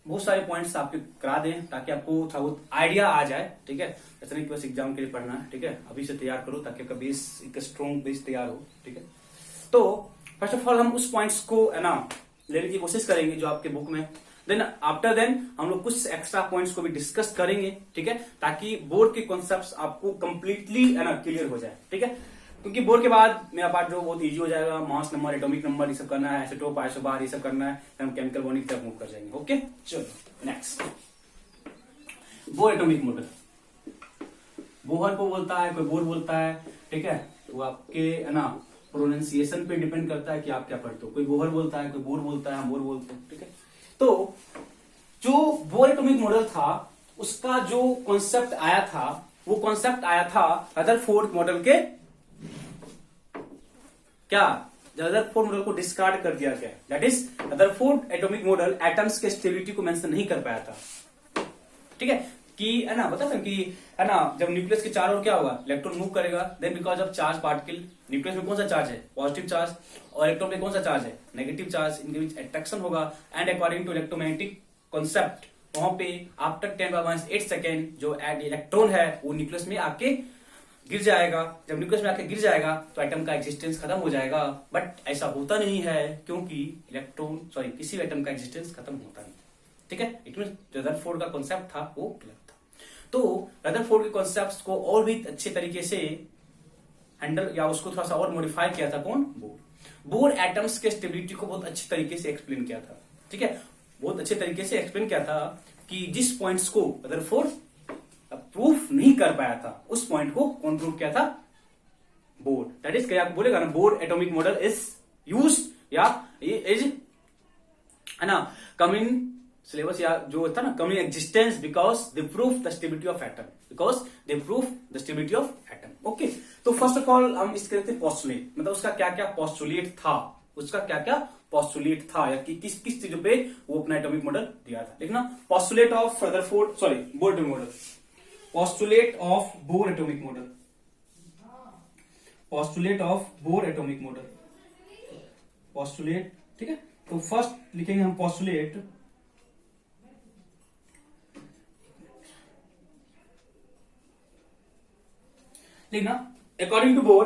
बहुत सारे पॉइंट्स आपके करा दें ताकि आपको थोड़ा बहुत आइडिया आ जाए, ठीक है। ऐसा नहीं कि बस एग्जाम के लिए पढ़ना है, ठीक है, अभी से तैयार करो ताकि आपका बेस एक स्ट्रॉन्ग बेस तैयार हो, ठीक है। तो फर्स्ट ऑफ ऑल हम उस पॉइंट्स को है ना लेने की कोशिश करेंगे जो आपके बुक में, देन आफ्टर देन हम लोग कुछ एक्स्ट्रा पॉइंट्स को भी डिस्कस करेंगे, ठीक है, ताकि बोर्ड के कॉन्सेप्ट्स आपको कंप्लीटली है ना क्लियर हो जाए, ठीक है। क्योंकि बोर्ड के बाद मेरा पार्ट जो बहुत इजी हो जाएगा, मास नंबर, एटॉमिक नंबर ये सब करना है, आइसोटोप, आइसोबार ये सब करना है, हम केमिकल बॉन्डिंग तक मूव कर जाएंगे। ओके चलो next, bore atomic model, Bohr को बोलता है, कोई बोर बोलता है, ठीक है, वो आपके है ना प्रोनाउंसिएशन पे डिपेंड करता है कि आप क्या पढ़ते हो, कोई बोहर बोलता है, कोई बोर बोलता है, हम बोर बोलते हैं, ठीक है। तो जो बोर एटॉमिक मॉडल था उसका जो कॉन्सेप्ट आया था, वो कॉन्सेप्ट आया था रदरफोर्ड मॉडल के क्या रदरफोर्ड मॉडल को डिस्कार्ड कर दिया गया। That is Rutherford atomic model atoms के स्टेबिलिटी को मेंशन नहीं कर पाया था। ठीक है कि है ना, बता कि है ना, जब न्यूक्लियस के चारों ओर क्या होगा, इलेक्ट्रॉन मूव करेगा, then because of charge particle, nucleus में कौन सा चार्ज है, पॉजिटिव चार्ज, और इलेक्ट्रॉन में कौन सा चार्ज है, नेगेटिव चार्ज, इनके बीच अट्रैक्शन होगा। And according to electromagnetic concept, वहां पे आफ्टर 10⁻⁸ सेकेंड जो इलेक्ट्रॉन है वो न्यूक्लियस में आके गिर जाएगा। जब न्यूक्लियस में आके गिर जाएगा तो एटम का एग्जिस्टेंस खत्म हो जाएगा। बट ऐसा होता नहीं है, क्योंकि किसी भी एटम का एग्जिस्टेंस खत्म होता नहीं। ठीक है, इट मीन रदरफोर्ड का कॉन्सेप्ट था वो गलत था। तो रदरफोर्ड के कॉन्सेप्ट्स को और भी अच्छे तरीके से हैंडल या उसको थोड़ा सा और मॉडिफाई किया था कौन, बोर एटम्स के स्टेबिलिटी को बहुत अच्छे तरीके से एक्सप्लेन किया था। ठीक है, बहुत अच्छे तरीके से एक्सप्लेन किया था कि जिस पॉइंट्स को रदरफोर्ड प्रूफ नहीं कर पाया था उस पॉइंट को कौन प्रूफ किया था, बोर। दैट इज क्या बोलेगा ना, Bohr atomic model is use या इज है ना कम इन सिलेबस, या जो था ना come in existence because they proof the stability of atom, because they proof the stability of atom. Okay, तो फर्स्ट ऑफ ऑल हम इसके कहते हैं पोस्टुलेट, मतलब उसका क्या क्या पोस्टुलेट था, उसका क्या क्या पोस्टुलेट था, या कि किस किस चीजों पे वो अपना एटॉमिक मॉडल दिया था। देखना, postulate of Rutherford Bohr atomic model, postulate of Bohr atomic model, postulate of Bohr atomic model, postulate. ठीक है, तो फर्स्ट लिखेंगे हम पोस्टुलेट, लिखना अकॉर्डिंग टू बोर,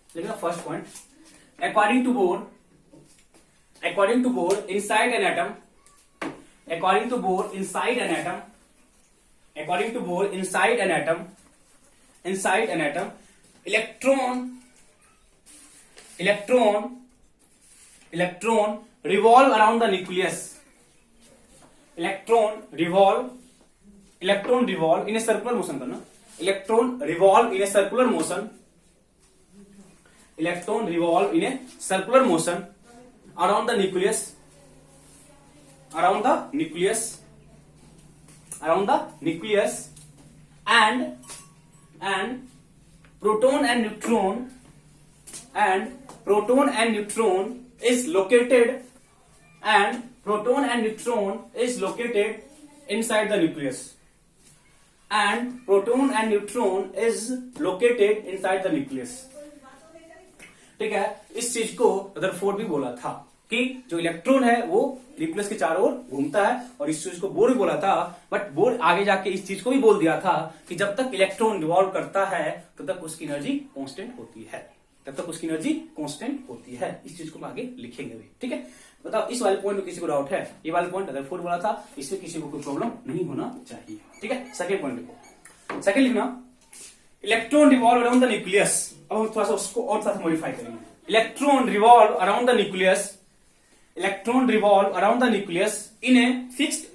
लिखना first point, according to Bohr inside an atom, according to Bohr inside an atom, according to Bohr inside an atom electron revolve around the nucleus, electron revolve in a circular motion करना, electron revolve in a circular motion around the nucleus and proton and neutron is located inside the nucleus, ठीक है, इस चीज को Rutherford भी बोला था कि जो इलेक्ट्रॉन है वो न्यूक्लियस के चारों ओर घूमता है, और इस चीज को बोर भी बोला था। बट बोर आगे जाके इस चीज को भी बोल दिया था कि जब तक इलेक्ट्रॉन रिवॉल्व करता है तब तक उसकी एनर्जी कांस्टेंट होती है, इस चीज को हम आगे लिखेंगे भी। ठीक है, बताओ इस वाले पॉइंट में किसी को डाउट है? ये वाले पॉइंट रदरफोर्ड बोला था, इसमें किसी को कोई प्रॉब्लम नहीं होना चाहिए। ठीक है, सेकेंड पॉइंट लिखो, सेकेंड लिखना electron revolve around the nucleus. अब हम थोड़ा सा उसको और थोड़ा सा मॉडिफाई करेंगे। Electron revolve around the nucleus in a fixed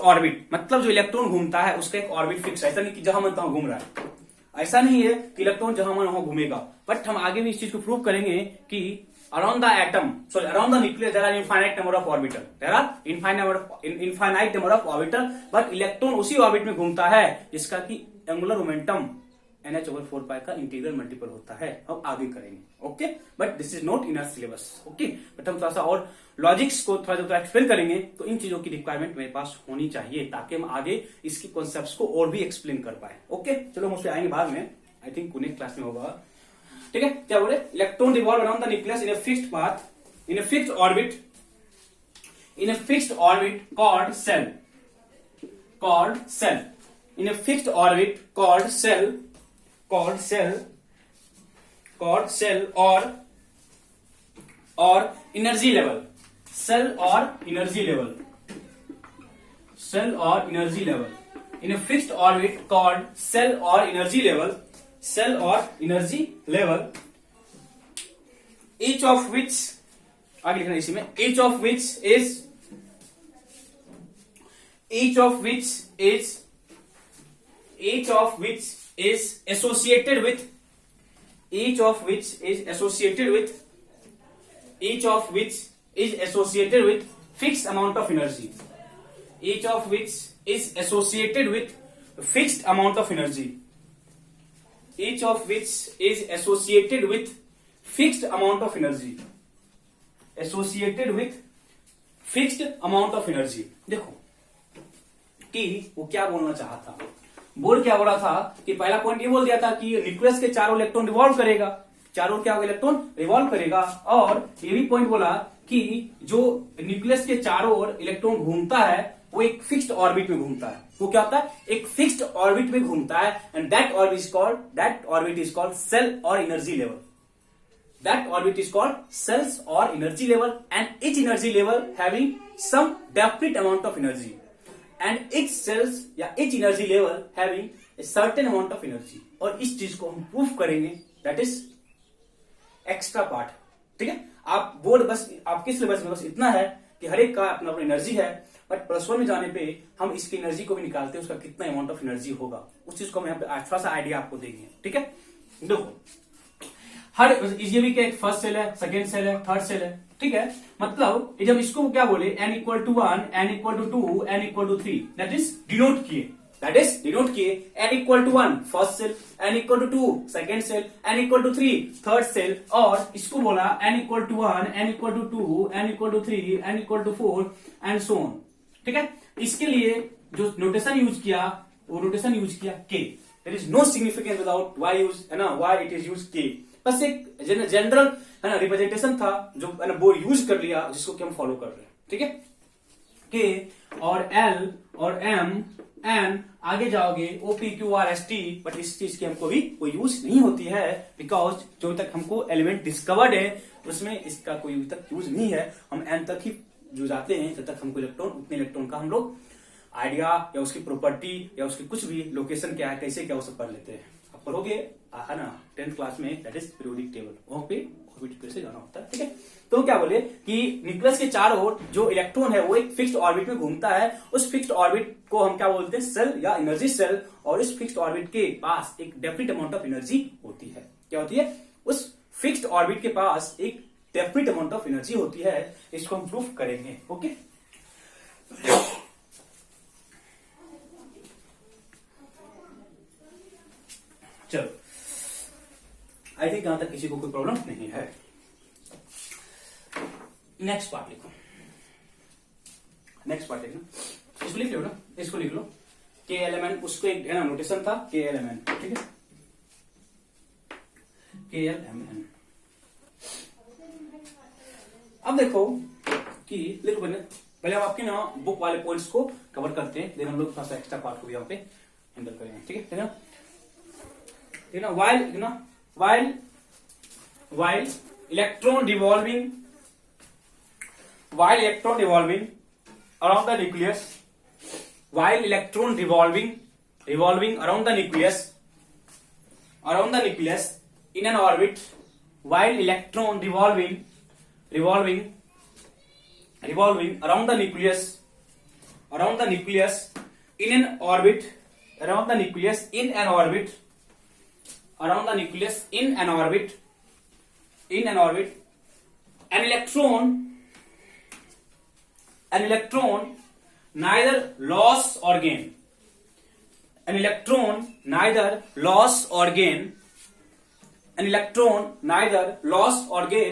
orbit, मतलब जो इलेक्ट्रॉन घूमता है उसका एक ऑर्बिट फिक्स है, ऐसा नहीं कि जहां मन तहां घूम रहा है, ऐसा नहीं है कि इलेक्ट्रॉन जहां मन वहां घूमेगा। बट हम आगे भी इस चीज को प्रूव करेंगे कि around the nucleus there are infinite number of orbital, but electron उसी ऑर्बिट में घूमता है जिसका कि एंगुलर मोमेंटम NH/4π का इंटीग्रल मल्टीपल होता है। हम आगे करेंगे। Okay, but this is not in our syllabus. Okay, but हम थोड़ा सा और लॉजिक्स को थोड़ा एक्सप्लेन करेंगे, तो इन चीजों की रिक्वायरमेंट मेरे पास होनी चाहिए ताकि हम आगे इसकी कॉन्सेप्ट्स को और भी एक्सप्लेन कर पाए। ओके, चलो हम उससे आएंगे बाद में, आई थिंक नेक्स्ट क्लास में होगा। ठीक है, क्या बोले, electron revolve around the nucleus in a fixed orbit called cell, in a fixed orbit called cell or energy level, in a fixed orbit called cell or energy level, each of which, आगे लिखना इसी में, each of which is associated with fixed amount of energy, each of which is associated with fixed amount of energy, associated with fixed amount of energy। देखो कि वो क्या बोलना चाहा था, बोल क्या बोला था कि पहला पॉइंट ये बोल दिया था कि न्यूक्लियस के चारों इलेक्ट्रॉन रिवॉल्व करेगा, चारों क्या होगा, इलेक्ट्रॉन रिवॉल्व करेगा। और ये भी पॉइंट बोला कि जो न्यूक्लियस के चारों ओर इलेक्ट्रॉन घूमता है वो एक फिक्स्ड ऑर्बिट में घूमता है। वो क्या होता है, एक फिक्स्ड ऑर्बिट में घूमता है। And that orbit is called shell or energy level. That orbit is called shells or energy level and each energy level having some definite amount of energy and each shells or each energy level having a certain amount of energy. और इस चीज को हम proof करेंगे, that is extra part. ठीक है, आप board बस आपके सिलेबस में बस इतना है कि हर एक का अपना अपना एनर्जी है, बट +1 में जाने पे हम इसकी एनर्जी को भी निकालते हैं, उसका कितना अमाउंट ऑफ एनर्जी होगा, उस चीज को हम यहाँ पे थोड़ा सा आइडिया आपको देंगे। ठीक है, देखो हर ये भी क्या एक फर्स्ट सेल है, सेकेंड सेल है, थर्ड सेल है। ठीक है, मतलब जब इसको क्या बोले n = 1, n = 2, n = 3, that is denote किए, n = 1 first shell, n = 2 second shell, n = 3 third shell, और इसको बोला n = 1, n = 2, n = 3, n = 4 and so on. ठीक है, इसके लिए जो नोटेशन यूज किया वो नोटेशन यूज किया k। There is no significance without y use, है ना, y it is use k। बस एक जनरल है ना रिप्रेजेंटेशन था जो है ना वो यूज कर लिया, जिसको कि हम फॉलो कर रहे हैं। ठीक है, k और l और m n आगे जाओगे o p q r s t, but इस चीज की हमको भी कोई यूज नहीं होती है, बिकॉज जो तक हमको एलिमेंट डिस्कवर्ड है उसमें इसका कोई अभी तक यूज नहीं है। हम n तक ही जो जाते हैं तब तक हमको इलेक्ट्रॉन, उतने इलेक्ट्रॉन का हम लोग आइडिया या उसकी प्रॉपर्टी या उसकी कुछ भी लोकेशन क्या है, कैसे क्या वो सब पढ़ लेते हैं। आप पढ़ोगे है ना 10th क्लास में, दैट इज पीरियोडिक टेबल, वहां पे ऑर्बिट कैसे जाना होता है। ठीक है, तो क्या बोले कि न्यूक्लियस के चारों ओर जो इलेक्ट्रॉन है वो एक फिक्स्ड ऑर्बिट में घूमता है। उस फिक्स्ड ऑर्बिट को हम क्या बोलते हैं, सेल या एनर्जी सेल। और इस फिक्स्ड ऑर्बिट के पास एक डेफिनिट अमाउंट ऑफ एनर्जी होती है। क्या होती है, उस फिक्स्ड ऑर्बिट के पास एक डेफिनिट अमाउंट ऑफ एनर्जी होती है। इसको हम प्रूफ करेंगे। ओके, चलो, आई थिंक यहां तक किसी को कोई प्रॉब्लम नहीं है। नेक्स्ट पार्ट लिखो, नेक्स्ट पार्ट लिखना, इसको लिख लो ना, इसको लिख लो KLMN। उसको एक है ना नोटेशन था KLMN। ठीक है, KLMN। अब देखो कि लिखो पहले हम आपके ना बुक वाले पॉइंट्स को कवर करते हैं, देन हम लोग थोड़ा सा एक्स्ट्रा पार्ट को भी यहाँ पे हैंडल करेंगे। ठीक है ना, while electron revolving around the nucleus, while electron revolving around the nucleus in an orbit, while electron revolving around the nucleus in an orbit, around the nucleus in an orbit, an electron neither loss or gain, an electron neither loss or gain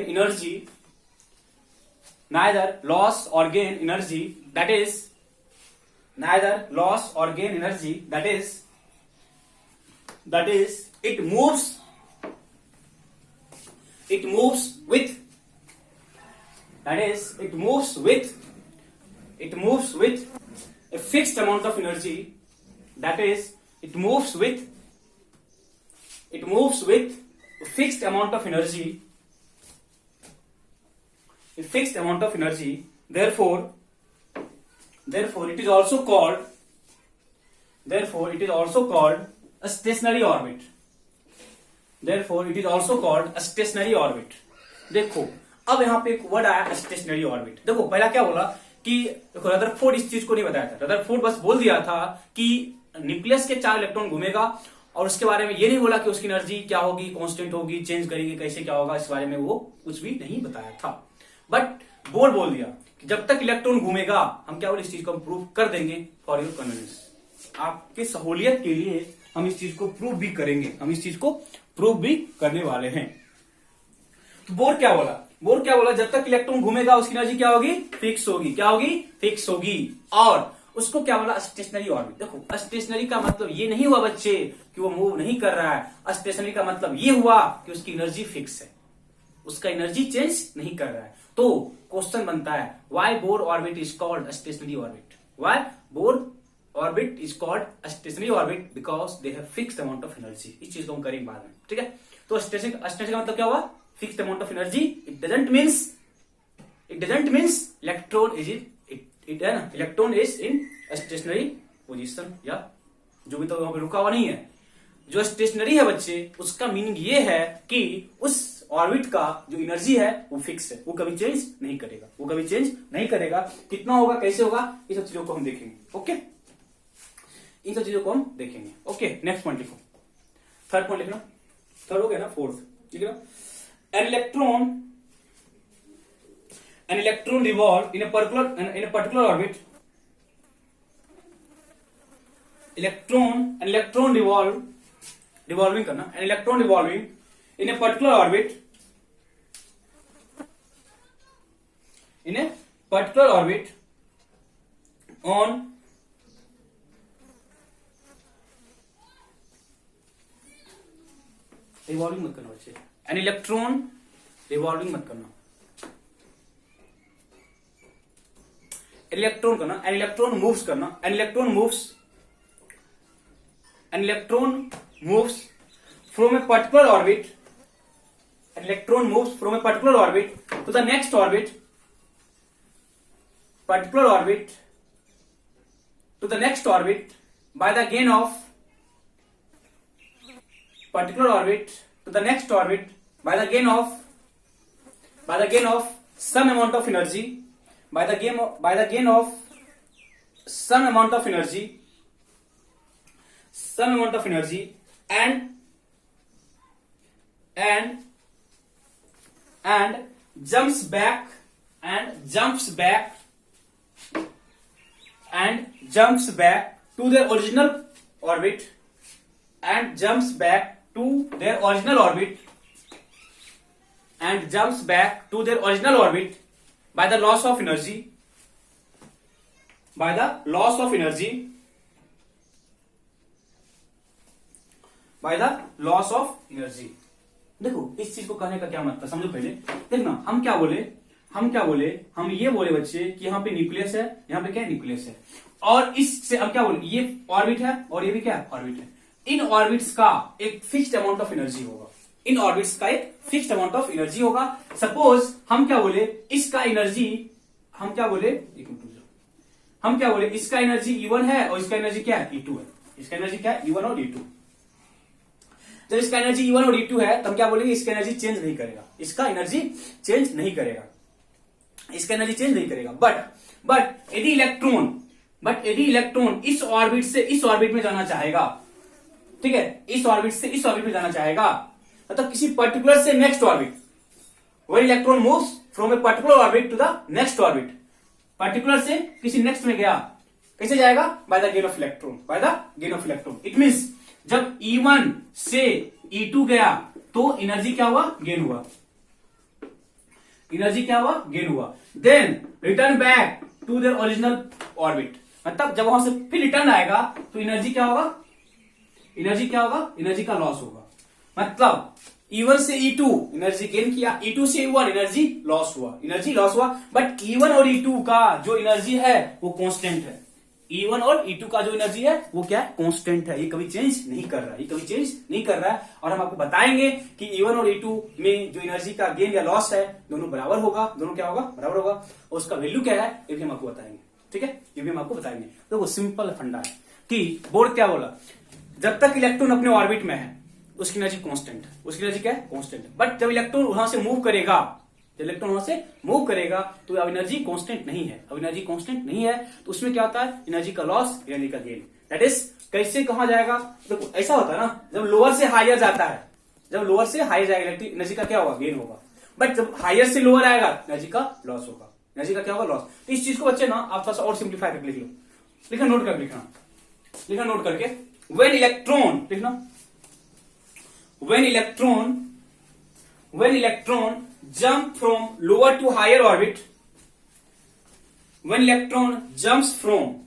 energy, that is it moves with a fixed amount of energy, that is it moves with a fixed amount of energy, therefore it is also called a stationary orbit. देखो अब यहाँ पे एक word आया stationery orbit. देखो पहला क्या बोला कि देखो रदरफोर्ड इस चीज को नहीं बताया था। रदरफोर्ड बस बोल दिया था कि न्यूक्लियस के 4 इलेक्ट्रॉन घूमेगा, और उसके बारे में ये नहीं बोला कि उसकी एनर्जी क्या होगी, कांस्टेंट होगी, चेंज करेगी, कैसे क्या होगा, इस बारे में वो कुछ भी नहीं बताया था। बट बोल दिया कि जब तक इलेक्ट्रॉन घूमेगा हम क्या बोले, इस चीज को हम प्रूव कर देंगे फॉर योर कन्वीनियंस, आपके सहूलियत के लिए हम इस चीज को प्रूव भी करेंगे, हम इस चीज को प्रूव भी करने वाले हैं। तो बोर क्या बोला, बोर क्या बोला, जब तक इलेक्ट्रॉन घूमेगा उसकी एनर्जी क्या होगी, फिक्स होगी। क्या होगी, फिक्स होगी। और उसको क्या बोला, स्टेशनरी ऑर्बिट। देखो स्टेशनरी का मतलब ये नहीं हुआ बच्चे कि वो मूव नहीं कर रहा है, स्टेशनरी का मतलब ये हुआ कि उसकी एनर्जी फिक्स है, उसका एनर्जी चेंज नहीं कर रहा है। तो क्वेश्चन बनता है why Bohr orbit is called stationery orbit, why Bohr orbit is called stationery orbit, because they have fixed amount of energy. इस चीज को हम करेंगे बाद में, ठीक है। तो स्टेशनरी का मतलब क्या हुआ, fixed amount of energy. It doesn't means electron is in stationary position, या जो भी तो वहां पे रुका हुआ नहीं है। जो स्टेशनरी है बच्चे, उसका मीनिंग ये है कि उस ऑर्बिट का जो एनर्जी है वो फिक्स है, वो कभी चेंज नहीं करेगा, वो कभी चेंज नहीं करेगा। कितना होगा, कैसे होगा, ये सब चीजों को हम देखेंगे। ओके, इन सब चीजों को हम देखेंगे। ओके, नेक्स्ट पॉइंट लिखो, थर्ड पॉइंट लिखना, थर्ड हो गया ना, फोर्थ, ठीक है ना। An electron revolve in a particular orbit. An electron revolving करना, an electron revolving in a particular orbit, on revolving मत करना बच्चे, एन इलेक्ट्रॉन रिवॉल्विंग मत करना, इलेक्ट्रॉन करना, एन इलेक्ट्रॉन मूव्स करना, an electron moves from a particular orbit, an electron moves from a particular orbit to the next orbit, by the gain of particular orbit to the next orbit by the gain of some amount of energy, by the gain of some amount of energy and jumps back to their original orbit, and jumps back to their original orbit by the loss of energy, देखो इस चीज को कहने का क्या मतलब समझो पहले। देखना हम क्या बोले, हम ये बोले बच्चे कि यहाँ पे न्यूक्लियस है, यहाँ पे क्या है, न्यूक्लियस है, और इससे हम क्या बोले, ये ऑर्बिट है और ये भी क्या है, ऑर्बिट है। इन ऑर्बिट्स का एक फिक्स्ड अमाउंट ऑफ एनर्जी होगा, सपोज हम क्या बोले, इसका एनर्जी इसका एनर्जी E1 है और इसका एनर्जी क्या है, E2 है। इसका एनर्जी क्या है, E1 और E2। जब इसका एनर्जी E1 और E2 है तब क्या बोलेंगे, इसका एनर्जी चेंज नहीं करेगा, बट यदि इलेक्ट्रॉन इस ऑर्बिट से इस ऑर्बिट में जाना चाहेगा, ठीक है, इस ऑर्बिट से इस ऑर्बिट में जाना चाहेगा, मतलब किसी पर्टिकुलर से next orbit, when electron moves from a particular orbit to the next orbit, particular से किसी नेक्स्ट में गया, कैसे जाएगा, by the gain of electron. It means जब E1 से E2 गया तो एनर्जी क्या हुआ, गेन हुआ, then return back to their original orbit, मतलब जब वहां से फिर रिटर्न आएगा तो एनर्जी क्या होगा, एनर्जी का लॉस होगा। मतलब E1 से E2 एनर्जी गेन किया, E2 से E1 एनर्जी लॉस हुआ, बट E1 और E2 का जो एनर्जी है वो कांस्टेंट है। E1 और E2 का जो एनर्जी है वो क्या है, कांस्टेंट है, ये कभी चेंज नहीं कर रहा है, और हम आपको बताएंगे कि E1 और E2 में जो एनर्जी का गेन या लॉस है दोनों बराबर होगा, और उसका वैल्यू क्या है ये भी हम आपको बताएंगे, ठीक है, ये भी हम आपको बताएंगे। तो वो सिंपल फंडा है कि बोर क्या बोला, जब तक इलेक्ट्रॉन अपने ऑर्बिट में है उसकी एनर्जी कांस्टेंट है, बट जब इलेक्ट्रॉन वहां से मूव करेगा, तो अब एनर्जी कांस्टेंट नहीं है, तो उसमें क्या होता है, एनर्जी का लॉस, एनर्जी का गेन। दैट इज कैसे कहा जाएगा, देखो ऐसा होता है ना, जब लोअर से हायर जाता है, जाएगा एनर्जी का क्या होगा, गेन होगा, बट जब हायर से लोअर आएगा एनर्जी का लॉस होगा, लॉस। तो इस चीज को बच्चे ना आप थोड़ा सा और सिंप्लीफाई करके लिख लो, नोट करके when electron, लिखना, when electron jump from lower to higher orbit, when electron jumps from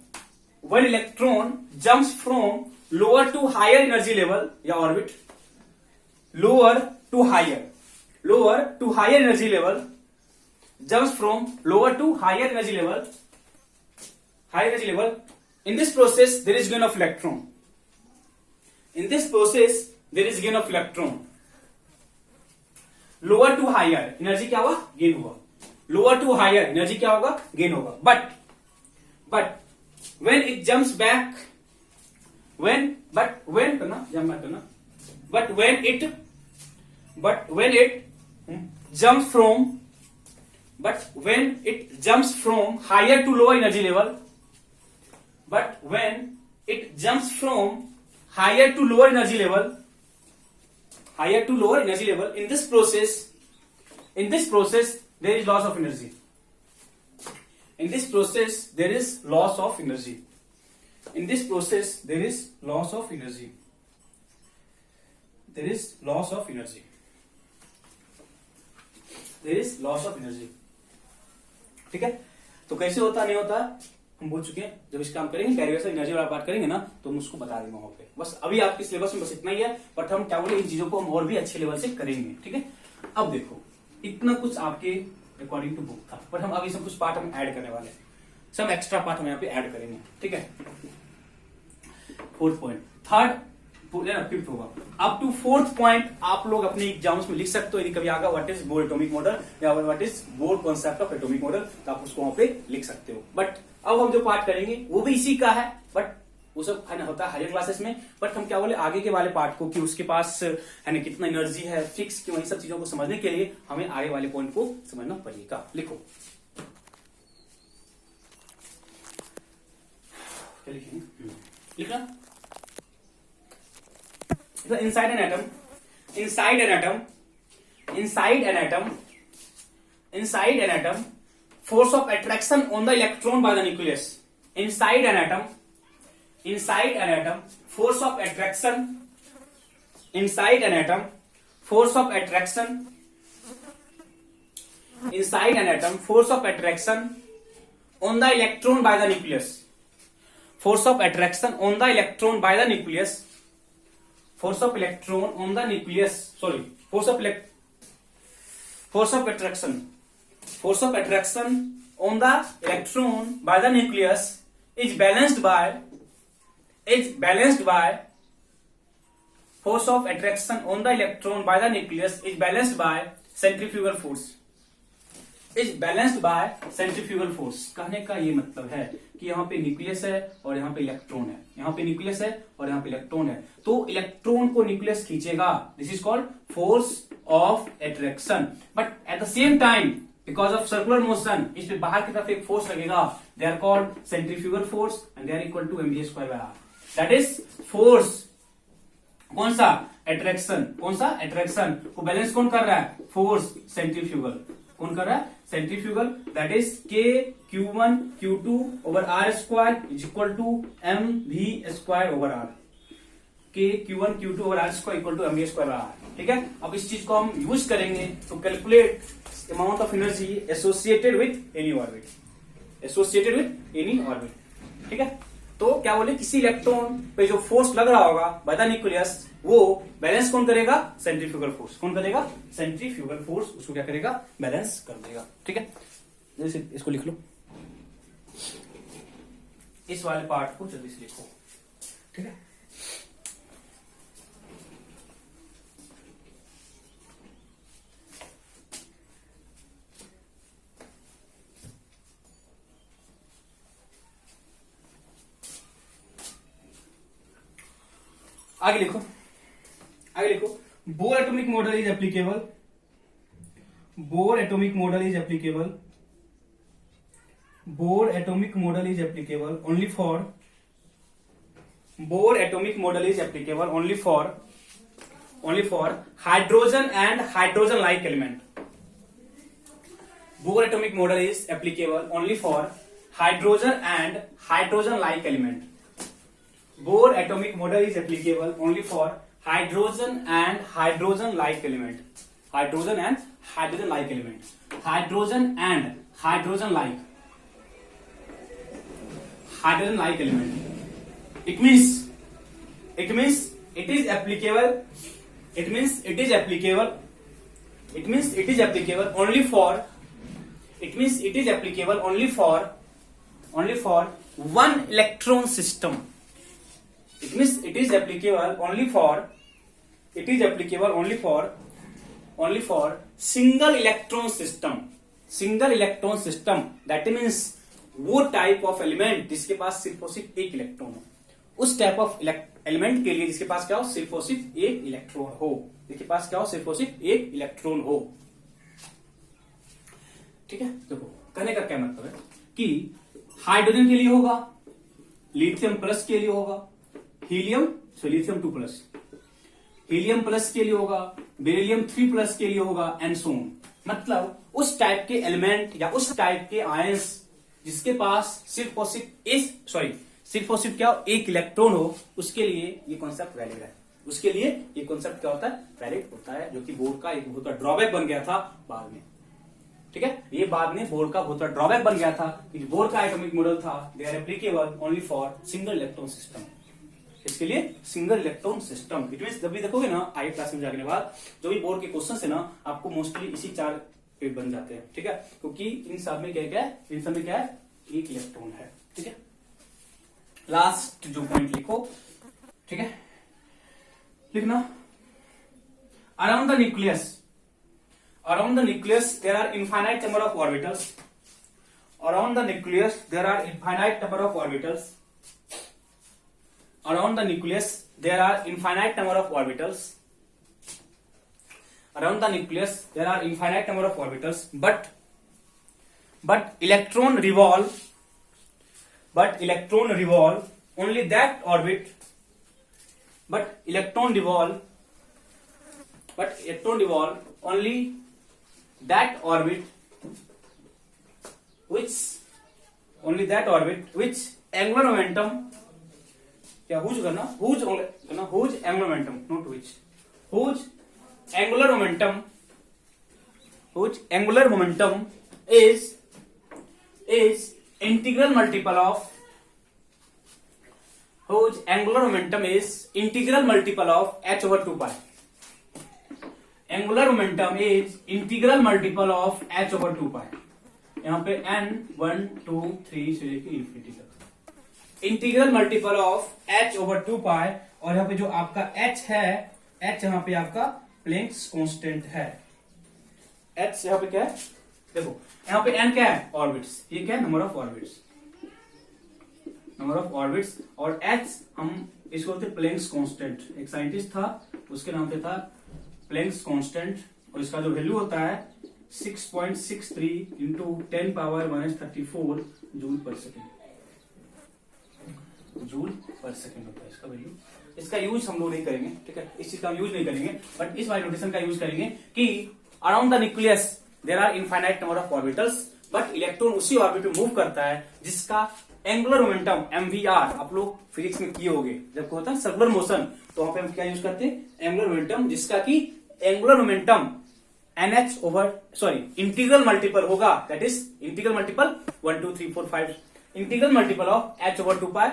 lower to higher energy level या orbit, lower to higher energy level, jumps from lower to higher energy level. In this process there is gain of electron. Lower to higher energy क्या होगा, gain होगा. Lower to higher energy क्या होगा, gain होगा. But when it jumps back, when करना, jump मत करना, but when it jumps from higher to lower energy level, higher to lower energy level, in this process there is loss of energy. ठीक है. तो कैसे होता नहीं होता हम बोल चुके हैं. जब इस काम करेंगे डेरिवेशन एनर्जी वाला पार्ट करेंगे ना, तो हम उसको बता देंगे वहां पे. बस अभी आपके सिलेबस में बस इतना ही है, बट हम क्या बोले इन चीजों को हम और भी अच्छे लेवल से करेंगे. ठीक है. अब देखो इतना कुछ आपके अकॉर्डिंग टू बुक था, बट हम अभी सब कुछ पार्ट हम ऐड करने वाले हैं. सब एक्स्ट्रा पार्ट हम यहाँ पे ऐड करेंगे. ठीक है. फोर्थ पॉइंट, फिफ्थ होगा. अप टू फोर्थ पॉइंट आप लोग अपने एग्जाम्स में लिख सकते हो. यदि कभी आगा what is Bohr atomic model या what is Bohr concept of atomic model, तो आप उसको वहां पे लिख सकते हो. बट अब हम जो पार्ट करेंगे वो भी इसी का है, बट वो सब है ना होता है हायर क्लासेस में. बट हम क्या बोले आगे के वाले पार्ट को कि उसके पास है ना कितना एनर्जी है, फिक्स क्यों, इन सब चीजों को समझने के लिए हमें आगे वाले पॉइंट को समझना पड़ेगा. लिखो, लिखना. Inside an atom, force of attraction on the electron by the nucleus. Inside an atom, force of attraction on the electron by the nucleus. Force of attraction on the electron by the nucleus. Force of attraction on the electron by the nucleus is balanced by force of attraction on the electron by the nucleus is balanced by centrifugal force. कहने का ये मतलब है कि यहाँ पे nucleus है और यहाँ पे इलेक्ट्रॉन है, तो इलेक्ट्रॉन को न्यूक्लियस खींचेगा. This is called force of attraction. But at the same time because of circular motion इस पे बाहर की तरफ एक फोर्स लगेगा. They are called centrifugal force and they are equal to mv²/r. That is force. कौन सा अट्रैक्शन को बैलेंस कौन कर रहा है, फोर्स सेंट्रीफ्यूगल. कौन कर रहा है, centrifugal. That is k q1 q2 over r² is equal to mv²/r. k q1 q2 over r² equal to mv²/r. ठीक है. अब इस चीज को हम यूज करेंगे to calculate amount of energy associated with any orbit. ठीक है. तो क्या बोले किसी इलेक्ट्रॉन पे जो फोर्स लग रहा होगा बाय द न्यूक्लियस, वो बैलेंस कौन करेगा, सेंट्रीफ्यूगल फोर्स. उसको क्या करेगा, बैलेंस कर देगा. ठीक है. जैसे इसको लिख लो, इस वाले पार्ट को जल्दी से लिखो. ठीक है. आगे लिखो. Bore atomic model is applicable. Bore atomic model is applicable only for hydrogen and hydrogen like element. Bore atomic model is applicable only for hydrogen and hydrogen like element. Bohr atomic model is applicable only for hydrogen and hydrogen-like element. Hydrogen and hydrogen-like element. Hydrogen and hydrogen-like. Hydrogen-like element. It means it is applicable. It means it is applicable. It means it is applicable only for. It means it is applicable only for one electron system. It means it is applicable only for single electron system. Single electron system, that means वो type of element जिसके पास सिर्फ और सिर्फ एक electron हो, उस type of element के लिए जिसके पास क्या हो, सिर्फ और सिर्फ एक इलेक्ट्रॉन हो, जिसके पास क्या हो, सिर्फ और सिर्फ एक इलेक्ट्रॉन हो। ठीक है, देखो कहने का क्या मतलब है कि हाइड्रोजन के लिए होगा, लिथियम प्लस के लिए होगा, लिथियम 2 प्लस, हीलियम प्लस के लिए होगा, बेरिलियम 3 प्लस के लिए होगा, एंड सो ऑन। मतलब उस टाइप के एलिमेंट या उस टाइप के आयंस जिसके पास सिर्फ और सिर्फ क्या हो, एक इलेक्ट्रॉन हो, उसके लिए ये कॉन्सेप्ट वैलिड है। उसके लिए ये कॉन्सेप्ट क्या होता है, वैलिड होता है, जो कि बोर का एक बहुत बड़ा ड्रॉबैक बन गया था बाद में। ठीक है, ये बाद में बोर का बहुत बड़ा ड्रॉबैक बन गया था कि बोर का एटॉमिक मॉडल था they are applicable only for single electron system. इसके लिए single electron system. It means जब भी देखोगे ना आगे क्लास में जाने के बाद जो भी बोर्ड के क्वेश्चन है ना, आपको मोस्टली इसी 4 पेज बन जाते हैं। ठीक है, क्योंकि इन सब में क्या है, इन सब में क्या है, एक इलेक्ट्रॉन है। ठीक है, लास्ट जो पॉइंट लिखो, ठीक है, लिखना around the nucleus there are infinite number of orbitals. Around the nucleus there are infinite number of orbitals. Around the nucleus there are infinite number of orbitals. Around the nucleus there are infinite number of orbitals, but electron revolve only that orbit. But electron revolve only that orbit which angular momentum, क्या whose करना, whose angular momentum, not which, whose angular momentum is integral multiple of, whose angular momentum is integral multiple of h over 2 pi. Angular momentum is integral multiple of h over 2 pi. यहाँ पे n 1 2 3 से लेके infinity तक integral multiple of h over 2 pi। और यहाँ पे जो आपका h है, h यहाँ पे आपका प्लैंक्स कांस्टेंट है। h यहाँ पे क्या है, देखो यहाँ पे n क्या है, ऑर्बिट्स, ये क्या है, नंबर ऑफ ऑर्बिट्स, और h हम इसको बोलते प्लैंक्स कांस्टेंट। एक साइंटिस्ट था, उसके नाम पे था प्लैंक्स कांस्टेंट, और इसका जो वैल्यू होता है 6.63 इंटू 10 पावर -34 जूल पर सेकेंड होता है इसका वैल्यू। इसका यूज हम लोग नहीं करेंगे, ठीक है, इस चीज का यूज नहीं करेंगे, बट इस वाले नोटेशन का यूज करेंगे कि around the nucleus there are infinite number of orbitals, but electron उसी ऑर्बिट में मूव करता है जिसका एंगुलर मोमेंटम MVR आप लोग फिजिक्स में किए होंगे, जब होता है सर्कुलर मोशन, तो वहां पे हम क्या यूज करते हैं, एंगुलर मोमेंटम, जिसका की एंगुलर मोमेंटम इंटीग्रल मल्टीपल होगा, that is integral multiple 1 2 3 4 5 integral multiple of h over 2 pi,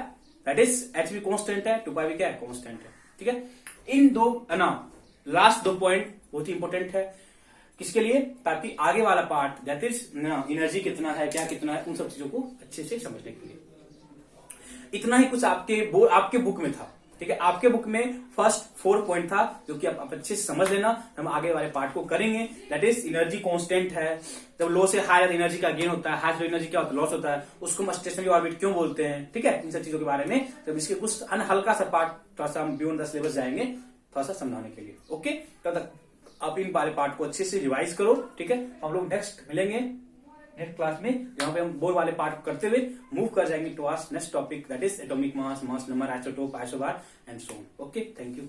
that is h भी कांस्टेंट है, 2 pi भी क्या है, कांस्टेंट है। ठीक है, इन दो ना लास्ट 2 पॉइंट बहुत ही इंपॉर्टेंट है, किसके लिए, ताकि आगे वाला पार्ट दैट इज एनर्जी कितना है, क्या कितना है, उन सब चीजों को अच्छे से समझने के लिए। इतना ही कुछ आपके बुक में था। ठीक है, आपके बुक में फर्स्ट 4 पॉइंट था, जो कि आप अच्छे से समझ लेना, हम आगे वाले पार्ट को करेंगे। दैट इज एनर्जी कांस्टेंट है, जब लो से हायर एनर्जी का गेन होता है, हायर एनर्जी क्या होता है, लॉस होता है, उसको हम स्टेशनरी ऑर्बिट क्यों बोलते हैं। ठीक है, इन सब चीजों के बारे में जब इसके कुछ हल्का सा पार्ट थोड़ा सा हम बियॉन्ड द सिलेबस जाएंगे थोड़ा सा समझाने के लिए। ओके, तब तक आप इन वाले पार्ट को अच्छे से रिवाइज करो। ठीक है, हम लोग नेक्स्ट मिलेंगे नेक्स्ट क्लास में, जहां पे हम बोर वाले पार्ट करते हुए मूव कर जाएंगे towards next topic, that is atomic mass, mass number, isotope, isobar and so on. Okay, thank you.